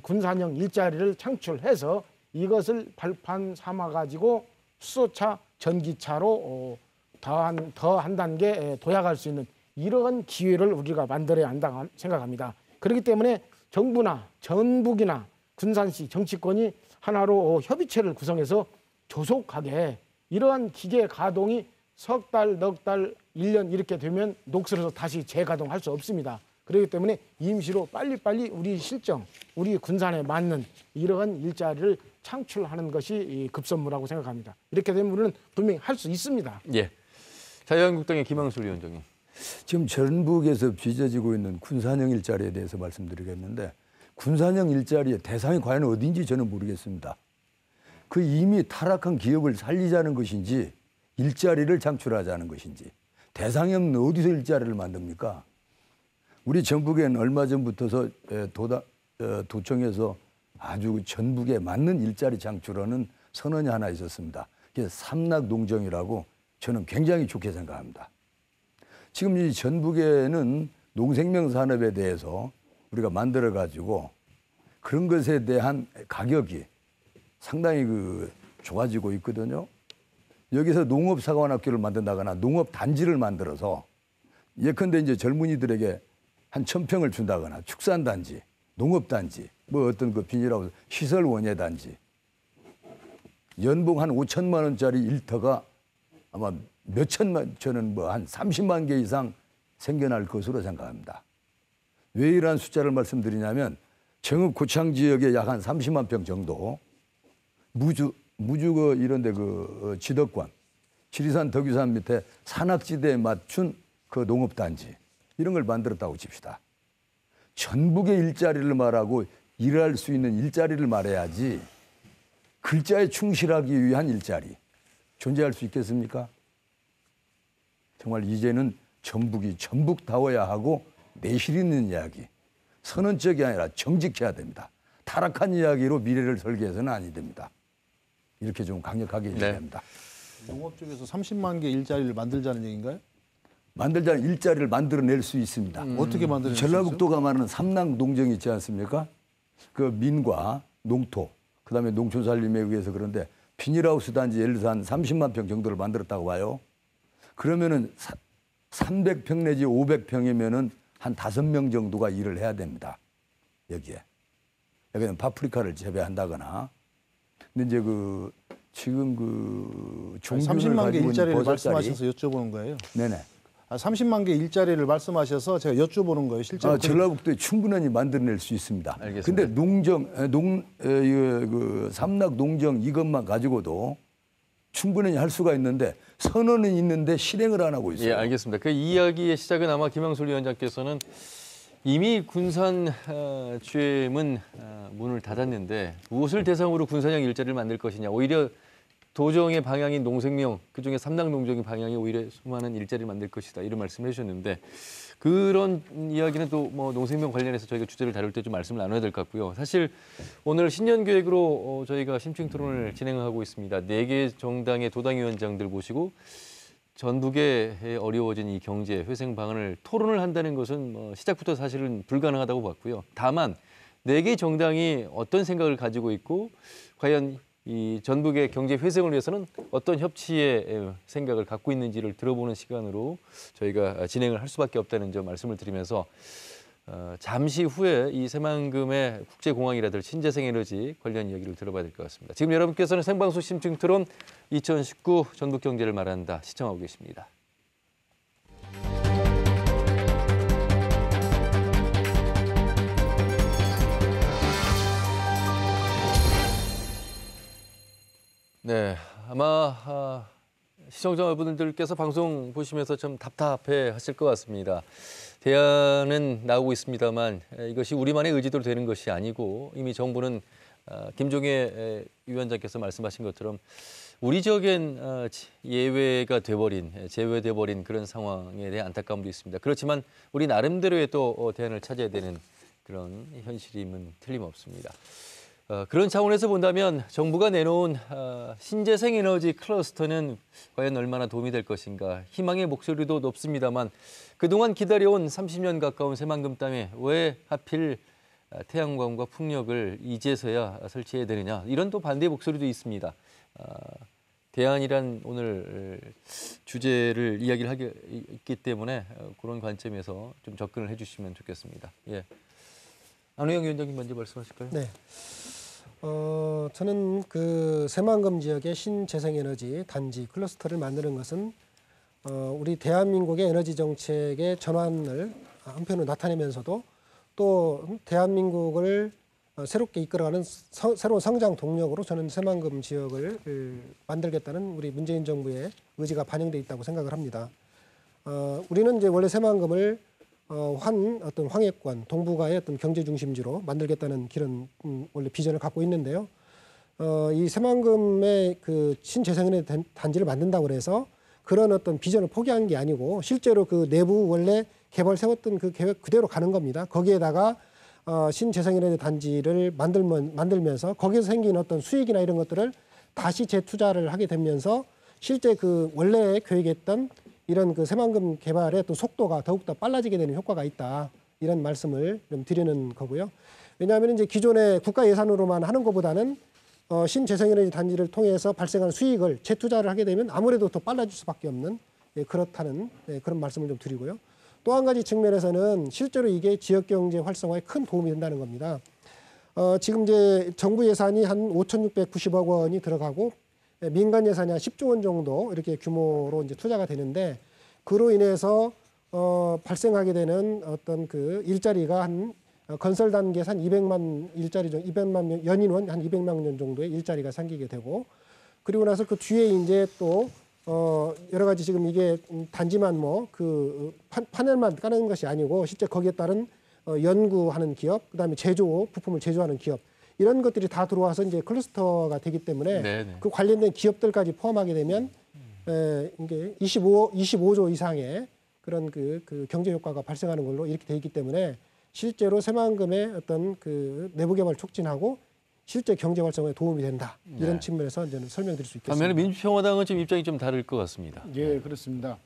군산형 일자리를 창출해서 이것을 발판 삼아 가지고 수소차, 전기차로 더 한 단계 도약할 수 있는 이러한 기회를 우리가 만들어야 한다고 생각합니다. 그렇기 때문에 정부나 전북이나 군산시 정치권이 하나로 협의체를 구성해서 조속하게 이러한 기계 가동이 석 달, 넉 달, 1년 이렇게 되면 녹슬어서 다시 재가동할 수 없습니다. 그렇기 때문에 임시로 빨리빨리 우리 실정, 우리 군산에 맞는 이러한 일자리를 창출하는 것이 급선무라고 생각합니다. 이렇게 되면 우리는 분명히 할 수 있습니다. 예. 자유한국당의 김항술 위원장님. 지금 전북에서 빚어지고 있는 군산형 일자리에 대해서 말씀드리겠는데 군산형 일자리의 대상이 과연 어딘지 저는 모르겠습니다. 그 이미 타락한 기업을 살리자는 것인지 일자리를 창출하자는 것인지 대상형 어디서 일자리를 만듭니까? 우리 전북에는 얼마 전부터 도청에서 아주 전북에 맞는 일자리 창출하는 선언이 하나 있었습니다. 그게 삼락농정이라고 저는 굉장히 좋게 생각합니다. 지금 이 전북에는 농생명 산업에 대해서 우리가 만들어 가지고 그런 것에 대한 가격이 상당히 좋아지고 있거든요. 여기서 농업사관학교를 만든다거나 농업단지를 만들어서 예컨대 이제 젊은이들에게 한 1000평을 준다거나 축산단지, 농업단지, 뭐 어떤 그 비닐하우스, 시설원예단지 연봉 한 5천만 원짜리 일터가 아마 저는 뭐 한 30만 개 이상 생겨날 것으로 생각합니다. 왜 이러한 숫자를 말씀드리냐면 정읍 고창 지역에 약 한 30만 평 정도 무주 이런 데 지덕관, 지리산 덕유산 밑에 산악지대에 맞춘 그 농업단지 이런 걸 만들었다고 칩시다. 전북의 일자리를 말하고 일할 수 있는 일자리를 말해야지 글자에 충실하기 위한 일자리 존재할 수 있겠습니까? 정말 이제는 전북이 전북다워야 하고 내실 있는 이야기, 선언적이 아니라 정직해야 됩니다. 타락한 이야기로 미래를 설계해서는 아니 됩니다. 이렇게 좀 강력하게 얘기합니다. 농업 쪽에서 30만 개 일자리를 만들자는 얘기인가요? 만들자는 일자리를 만들어낼 수 있습니다. 어떻게 만들어낼 수 있어요? 전라북도가 말하는 삼락농정이 있지 않습니까? 그 민과 농토, 그다음에 농촌 살림에 의해서 그런데 비닐하우스 단지 예를 들어서 한 30만 평 정도를 만들었다고 봐요. 그러면은 300평 내지 500평이면은 한 5명 정도가 일을 해야 됩니다. 여기에. 여기는 파프리카를 재배한다거나. 근데 이제 지금 종균을 30만 개 가지고 있는 일자리를 버섯자리. 말씀하셔서 여쭤보는 거예요. 네네. 30만 개 일자리를 말씀하셔서 제가 여쭤보는 거예요. 실제로 전라북도에 충분히 만들어낼 수 있습니다. 알겠습니다. 근데 그 삼락 농정 이것만 가지고도 충분히 할 수가 있는데 선언은 있는데 실행을 안 하고 있어요. 예, 알겠습니다. 그 이야기의 시작은 아마 김영술 위원장께서는 이미 군산 GM은 문을 닫았는데 무엇을 대상으로 군산형 일자리를 만들 것이냐. 오히려 도정의 방향인 농생명, 그중에 삼락농정의 방향이 오히려 수많은 일자리를 만들 것이다. 이런 말씀을 해주셨는데 그런 이야기는 또 뭐 농생명 관련해서 저희가 주제를 다룰 때 좀 말씀을 나눠야 될 것 같고요. 사실 오늘 신년계획으로 저희가 심층 토론을 진행하고 있습니다. 4개 정당의 도당위원장들 모시고 전북의 어려워진 이 경제 회생 방안을 토론을 한다는 것은 뭐 시작부터 사실은 불가능하다고 봤고요. 다만 4개 정당이 어떤 생각을 가지고 있고 과연 이 전북의 경제 회생을 위해서는 어떤 협치의 생각을 갖고 있는지를 들어보는 시간으로 저희가 진행을 할 수밖에 없다는 점 말씀을 드리면서 잠시 후에 이 새만금의 국제공항이라든지 신재생에너지 관련 이야기를 들어봐야 될 것 같습니다. 지금 여러분께서는 생방송 심층 토론 2019 전북 경제를 말한다 시청하고 계십니다. 네, 아마 시청자분들께서 방송 보시면서 좀 답답해 하실 것 같습니다. 대안은 나오고 있습니다만 이것이 우리만의 의지대로 되는 것이 아니고 이미 정부는 김종혜 위원장께서 말씀하신 것처럼 우리 지역엔 예외가 돼버린, 제외돼버린 그런 상황에 대한 안타까움도 있습니다. 그렇지만 우리 나름대로의 또 대안을 찾아야 되는 그런 현실임은 틀림없습니다. 그런 차원에서 본다면 정부가 내놓은 신재생 에너지 클러스터는 과연 얼마나 도움이 될 것인가 희망의 목소리도 높습니다만 그동안 기다려온 30년 가까운 새만금 땅에 왜 하필 태양광과 풍력을 이제서야 설치해야 되느냐 이런 또 반대 목소리도 있습니다. 대안이란 오늘 주제를 이야기를 하기 있기 때문에 그런 관점에서 좀 접근을 해주시면 좋겠습니다. 예. 안호영 위원장님 먼저 말씀하실까요? 네. 저는 그 새만금 지역의 신재생에너지 단지 클러스터를 만드는 것은 우리 대한민국의 에너지 정책의 전환을 한편으로 나타내면서도 또 대한민국을 새롭게 이끌어가는 새로운 성장 동력으로 저는 새만금 지역을 만들겠다는 우리 문재인 정부의 의지가 반영돼 있다고 생각을 합니다. 우리는 이제 원래 새만금을 어떤 황해권 동북아의 어떤 경제 중심지로 만들겠다는 그런 원래 비전을 갖고 있는데요. 이 새만금의 그 신재생에너지 단지를 만든다고 해서 그런 어떤 비전을 포기한 게 아니고 실제로 그 내부 원래 개발 세웠던 그 계획 그대로 가는 겁니다. 거기에다가 신재생에너지 단지를 만들면서 거기서 생긴 어떤 수익이나 이런 것들을 다시 재투자를 하게 되면서 실제 그 원래 계획했던 이런 그 새만금 개발의 또 속도가 더욱더 빨라지게 되는 효과가 있다. 이런 말씀을 좀 드리는 거고요. 왜냐하면 이제 기존의 국가 예산으로만 하는 것보다는 신재생에너지 단지를 통해서 발생하는 수익을 재투자를 하게 되면 아무래도 더 빨라질 수밖에 없는 그렇다는 그런 말씀을 좀 드리고요. 또 한 가지 측면에서는 실제로 이게 지역 경제 활성화에 큰 도움이 된다는 겁니다. 지금 이제 정부 예산이 한 5,690억 원이 들어가고 민간 예산이 한 10조 원 정도 이렇게 규모로 이제 투자가 되는데 그로 인해서 발생하게 되는 어떤 그 일자리가 한 건설 단계에서 한 200만 일자리 정도, 200만 연인원 한 200만 년 정도의 일자리가 생기게 되고 그리고 나서 그 뒤에 이제 또 여러 가지 지금 이게 단지만 뭐 그 파넬만 까는 것이 아니고 실제 거기에 따른 연구하는 기업, 그다음에 부품을 제조하는 기업 이런 것들이 다 들어와서 이제 클러스터가 되기 때문에 네네. 그 관련된 기업들까지 포함하게 되면 이게 25조 이상의 그런 그 경제 효과가 발생하는 걸로 이렇게 돼 있기 때문에 실제로 새만금의 어떤 그 내부 개발 촉진하고 실제 경제 활성화에 도움이 된다. 이런 네. 측면에서 저는 설명드릴 수 있겠습니다. 반면에 민주평화당은 좀 입장이 좀 다를 것 같습니다. 예, 그렇습니다.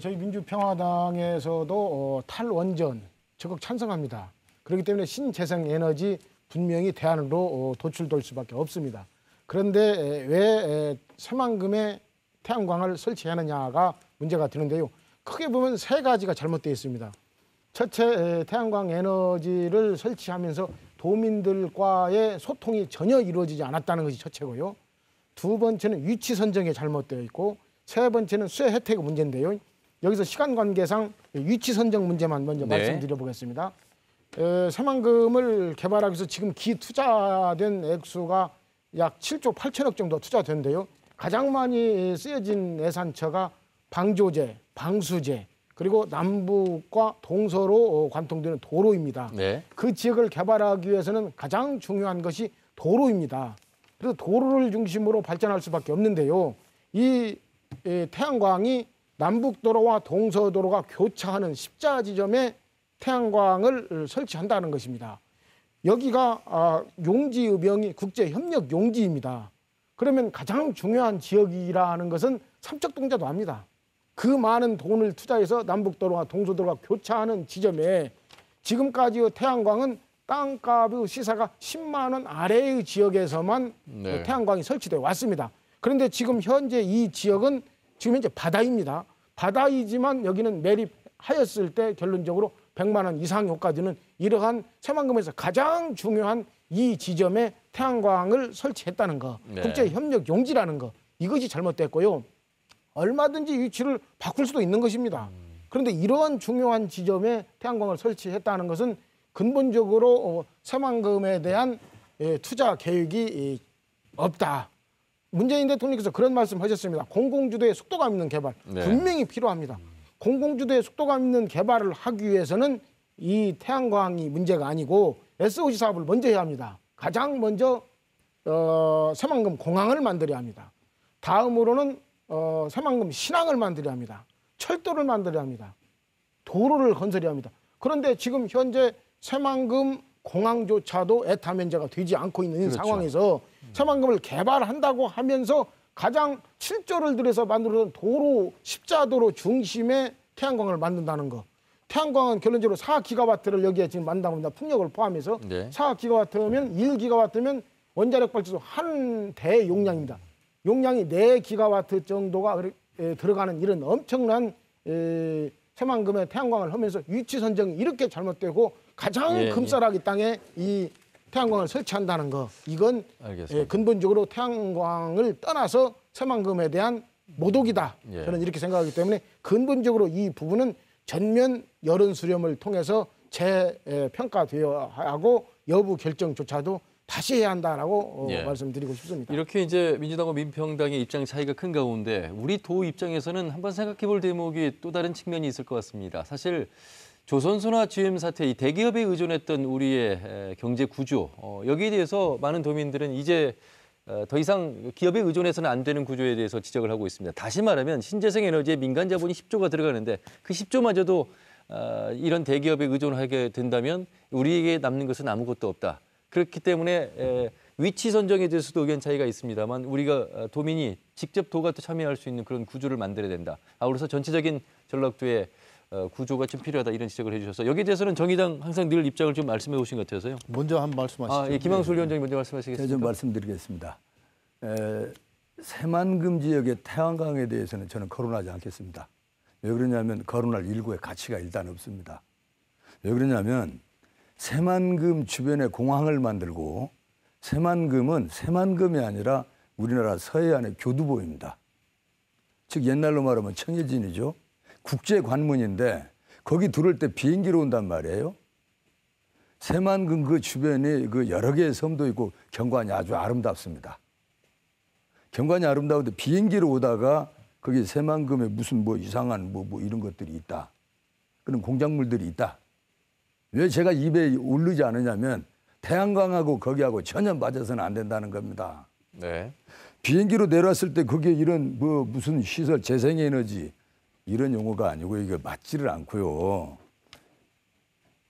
저희 민주평화당에서도 탈원전 적극 찬성합니다. 그렇기 때문에 신재생에너지 분명히 대안으로 도출될 수밖에 없습니다. 그런데 왜 새만금에 태양광을 설치하느냐가 문제가 되는데요. 크게 보면 세 가지가 잘못되어 있습니다. 첫째, 태양광 에너지를 설치하면서 도민들과의 소통이 전혀 이루어지지 않았다는 것이 첫째고요. 두 번째는 위치 선정에 잘못되어 있고 세 번째는 수혜 혜택의 문제인데요. 여기서 시간 관계상 위치 선정 문제만 먼저 네. 말씀드려보겠습니다. 새만금을 개발하기 위해서 지금 투자된 액수가 약 7조 8천억 정도 투자된대요. 가장 많이 쓰여진 예산처가 방조제, 방수제, 그리고 남북과 동서로 관통되는 도로입니다. 네. 그 지역을 개발하기 위해서는 가장 중요한 것이 도로입니다. 그래서 도로를 중심으로 발전할 수밖에 없는데요. 이 태양광이 남북도로와 동서도로가 교차하는 십자 지점에 태양광을 설치한다는 것입니다. 여기가 용지의병이 국제협력 용지입니다. 그러면 가장 중요한 지역이라는 것은 삼척동자도 압니다. 그 많은 돈을 투자해서 남북도로와 동서도로가 교차하는 지점에 지금까지의 태양광은 땅값의 시세가 10만 원 아래의 지역에서만 네. 태양광이 설치되어 왔습니다. 그런데 지금 현재 이 지역은 지금 현재 바다입니다. 바다이지만 여기는 매립하였을 때 결론적으로 100만 원 이상 효과되는 이러한 새만금에서 가장 중요한 이 지점에 태양광을 설치했다는 거, 네. 국제협력 용지라는 거, 이것이 잘못됐고요. 얼마든지 위치를 바꿀 수도 있는 것입니다. 그런데 이러한 중요한 지점에 태양광을 설치했다는 것은 근본적으로 새만금에 대한 투자 계획이 없다. 문재인 대통령께서 그런 말씀하셨습니다. 공공주도의 속도감 있는 개발 네. 분명히 필요합니다. 공공주도의 속도감 있는 개발을 하기 위해서는 이 태양광이 문제가 아니고 SOC 사업을 먼저 해야 합니다. 가장 먼저 새만금 공항을 만들어야 합니다. 다음으로는 새만금 신항을 만들어야 합니다. 철도를 만들어야 합니다. 도로를 건설해야 합니다. 그런데 지금 현재 새만금 공항조차도 에타 면제가 되지 않고 있는 그렇죠. 상황에서 새만금을 개발한다고 하면서 가장 7조를 들여서 만들어둔 도로 십자도로 중심에 태양광을 만든다는 거. 태양광은 결론적으로 4기가와트를 여기에 지금 만든다고 합니다. 풍력을 포함해서 네. 4기가와트면 1기가와트면 원자력 발전소 한 대 용량입니다. 용량이 4기가와트 정도가 들어가는 이런 엄청난 새만금의 태양광을 하면서 위치 선정이 이렇게 잘못되고 가장 예, 금싸라기 땅에 이 태양광을 설치한다는 거, 이건 알겠습니다. 근본적으로 태양광을 떠나서 새만금에 대한 모독이다. 예. 저는 이렇게 생각하기 때문에 근본적으로 이 부분은 전면 여론 수렴을 통해서 재평가되어야 하고 여부 결정조차도 다시 해야 한다라고 예. 말씀드리고 싶습니다. 이렇게 이제 민주당과 민평당의 입장 차이가 큰 가운데 우리 도 입장에서는 한번 생각해볼 대목이 또 다른 측면이 있을 것 같습니다. 사실 조선소나 GM 사태, 이 대기업에 의존했던 우리의 경제 구조, 여기에 대해서 많은 도민들은 이제 더 이상 기업에 의존해서는 안 되는 구조에 대해서 지적을 하고 있습니다. 다시 말하면 신재생 에너지에 민간 자본이 10조가 들어가는데 그 10조마저도 이런 대기업에 의존하게 된다면 우리에게 남는 것은 아무것도 없다. 그렇기 때문에 위치 선정에 대해서도 의견 차이가 있습니다만 우리가 도민이 직접 도가 참여할 수 있는 그런 구조를 만들어야 된다. 아울러서 전체적인 전라도의 구조가 좀 필요하다 이런 지적을 해주셔서 여기에 대해서는 정의당 항상 늘 입장을 좀 말씀해 오신 것 같아서요. 먼저 한번 말씀하시죠. 예, 김항술 위원장님 먼저 제가 말씀하시겠습니까? 좀 말씀드리겠습니다. 새만금 지역의 태양광에 대해서는 저는 거론하지 않겠습니다. 왜 그러냐면 거론할 일구의 가치가 일단 없습니다. 왜 그러냐면 새만금 주변에 공항을 만들고 새만금은 새만금이 아니라 우리나라 서해안의 교두보입니다. 즉 옛날로 말하면 청해진이죠. 국제관문인데 거기 들어올 때 비행기로 온단 말이에요. 새만금 그 주변에 그 여러 개의 섬도 있고 경관이 아주 아름답습니다. 경관이 아름다운데 비행기로 오다가 거기 새만금에 무슨 뭐 이상한 뭐 이런 것들이 있다. 그런 공작물들이 있다. 왜 제가 입에 오르지 않으냐면 태양광하고 거기하고 전혀 맞아서는 안 된다는 겁니다. 네. 비행기로 내려왔을 때 그게 이런 뭐 무슨 시설 재생에너지 이런 용어가 아니고 이게 맞지를 않고요.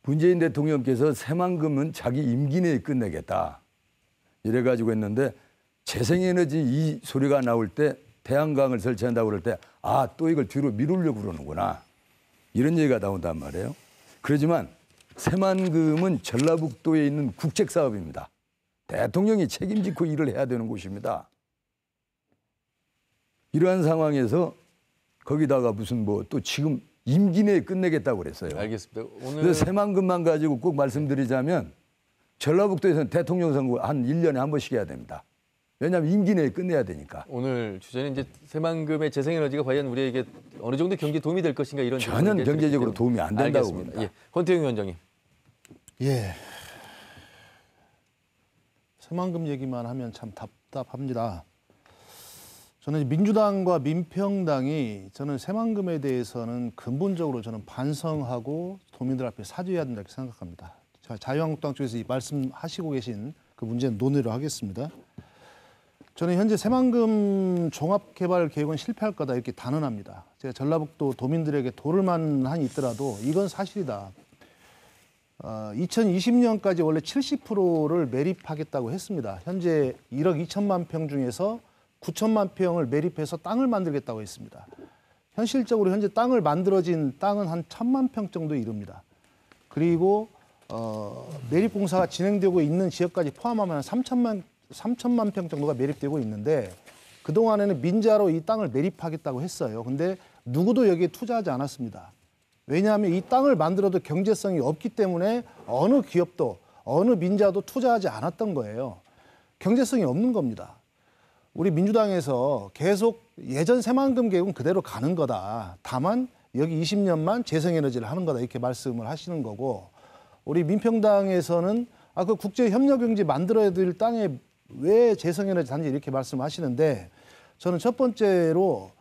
문재인 대통령께서 새만금은 자기 임기 내에 끝내겠다. 이래가지고 했는데 재생에너지 이 소리가 나올 때 태양광을 설치한다고 그럴 때 아, 또 이걸 뒤로 미루려고 그러는구나. 이런 얘기가 나온단 말이에요. 그렇지만 새만금은 전라북도에 있는 국책사업입니다. 대통령이 책임지고 일을 해야 되는 곳입니다. 이러한 상황에서 거기다가 무슨 뭐 또 지금 임기 내에 끝내겠다고 그랬어요. 알겠습니다. 오늘 그래서 새만금만 가지고 꼭 말씀드리자면 전라북도에서는 대통령 선거 한 1년에 한 번씩 해야 됩니다. 왜냐하면 임기 내에 끝내야 되니까. 오늘 주제는 이제 새만금의 재생에너지가 과연 우리에게 어느 정도 경제 도움이 될 것인가 이런 전혀 질문을 경제적으로 드렸기 때문에. 도움이 안 된다고 알겠습니다. 봅니다. 예. 권태웅 위원장님. 예. 새만금 얘기만 하면 참 답답합니다. 저는 민주당과 민평당이 저는 새만금에 대해서는 근본적으로 저는 반성하고 도민들 앞에 사죄해야 된다고 생각합니다. 자유한국당 쪽에서 이 말씀하시고 계신 그 문제는 논의를 하겠습니다. 저는 현재 새만금 종합개발계획은 실패할 거다 이렇게 단언합니다. 제가 전라북도 도민들에게 도를만 한이 있더라도 이건 사실이다. 2020년까지 원래 70%를 매립하겠다고 했습니다. 현재 1억 2천만 평 중에서 9천만 평을 매립해서 땅을 만들겠다고 했습니다. 현실적으로 현재 땅을 만들어진 땅은 한 1,000만 평 정도 이릅니다. 그리고 매립 공사가 진행되고 있는 지역까지 포함하면 3천만 평 정도가 매립되고 있는데 그동안에는 민자로 이 땅을 매립하겠다고 했어요. 근데 누구도 여기에 투자하지 않았습니다. 왜냐하면 이 땅을 만들어도 경제성이 없기 때문에 어느 기업도 어느 민자도 투자하지 않았던 거예요. 경제성이 없는 겁니다. 우리 민주당에서 계속 예전 새만금 계획은 그대로 가는 거다. 다만 여기 20년만 재생에너지를 하는 거다 이렇게 말씀을 하시는 거고 우리 민평당에서는 그 국제협력경제 만들어야 될 땅에 왜 재생에너지 단지 이렇게 말씀하시는데 저는 첫 번째로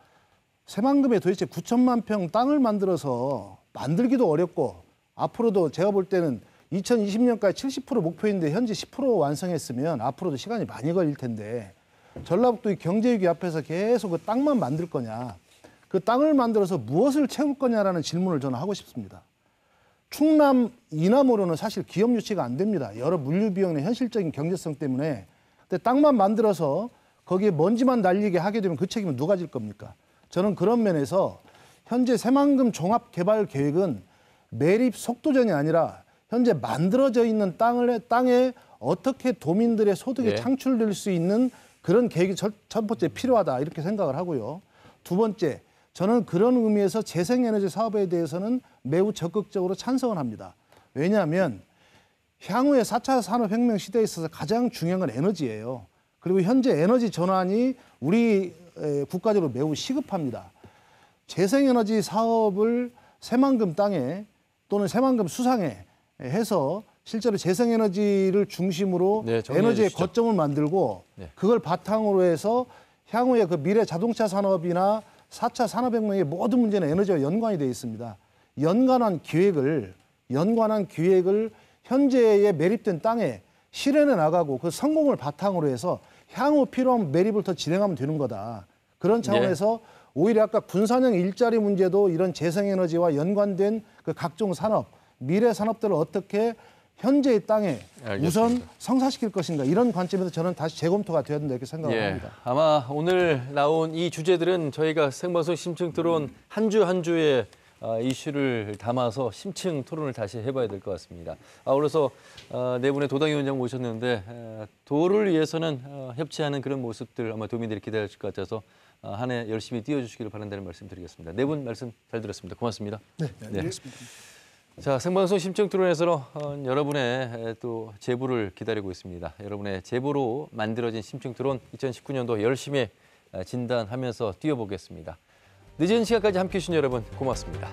새만금에 도대체 9천만 평 땅을 만들어서 만들기도 어렵고 앞으로도 제가 볼 때는 2020년까지 70% 목표인데 현재 10% 완성했으면 앞으로도 시간이 많이 걸릴 텐데 전라북도 경제위기 앞에서 계속 그 땅만 만들 거냐 그 땅을 만들어서 무엇을 채울 거냐라는 질문을 저는 하고 싶습니다. 충남 이남으로는 사실 기업 유치가 안 됩니다. 여러 물류 비용의 현실적인 경제성 때문에 근데 땅만 만들어서 거기에 먼지만 날리게 하게 되면 그 책임은 누가 질 겁니까? 저는 그런 면에서 현재 새만금 종합개발계획은 매립 속도전이 아니라 현재 만들어져 있는 땅에 어떻게 도민들의 소득이 창출될 수 있는 그런 계획이 첫 번째 필요하다 이렇게 생각을 하고요. 두 번째, 저는 그런 의미에서 재생에너지 사업에 대해서는 매우 적극적으로 찬성을 합니다. 왜냐하면 향후의 4차 산업혁명 시대에 있어서 가장 중요한 건 에너지예요. 그리고 현재 에너지 전환이 우리 국가적으로 매우 시급합니다. 재생에너지 사업을 새만금 땅에 또는 새만금 수상에 해서 실제로 재생에너지를 중심으로 에너지의 거점을 만들고 그걸 바탕으로 해서 향후에 그 미래 자동차 산업이나 4차 산업혁명의 모든 문제는 에너지와 연관이 되어 있습니다. 연관한 기획을 현재의 매립된 땅에 실현해 나가고 그 성공을 바탕으로 해서 향후 필요한 매립을 더 진행하면 되는 거다. 그런 차원에서 오히려 아까 군산형 일자리 문제도 이런 재생에너지와 연관된 그 각종 산업, 미래 산업들을 어떻게 현재의 땅에 우선 성사시킬 것인가 이런 관점에서 저는 다시 재검토가 되어야 된다 이렇게 생각을 합니다. 아마 오늘 나온 이 주제들은 저희가 생방송 심층 토론 한 주 한 주의 이슈를 담아서 심층 토론을 다시 해봐야 될 것 같습니다. 아울러서 네 분의 도당위원장 모셨는데 도를 위해서는 협치하는 그런 모습들 아마 도민들이 기다려줄 것 같아서 한 해 열심히 뛰어주시기를 바란다는 말씀 드리겠습니다. 네 분 말씀 잘 들었습니다. 고맙습니다. 네, 알겠습니다. 자, 생방송 심층 토론에서는 여러분의 또 제보를 기다리고 있습니다. 여러분의 제보로 만들어진 심층 토론 2019년도 열심히 진단하면서 뛰어보겠습니다. 늦은 시간까지 함께해 주신 여러분 고맙습니다.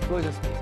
수고하셨습니다.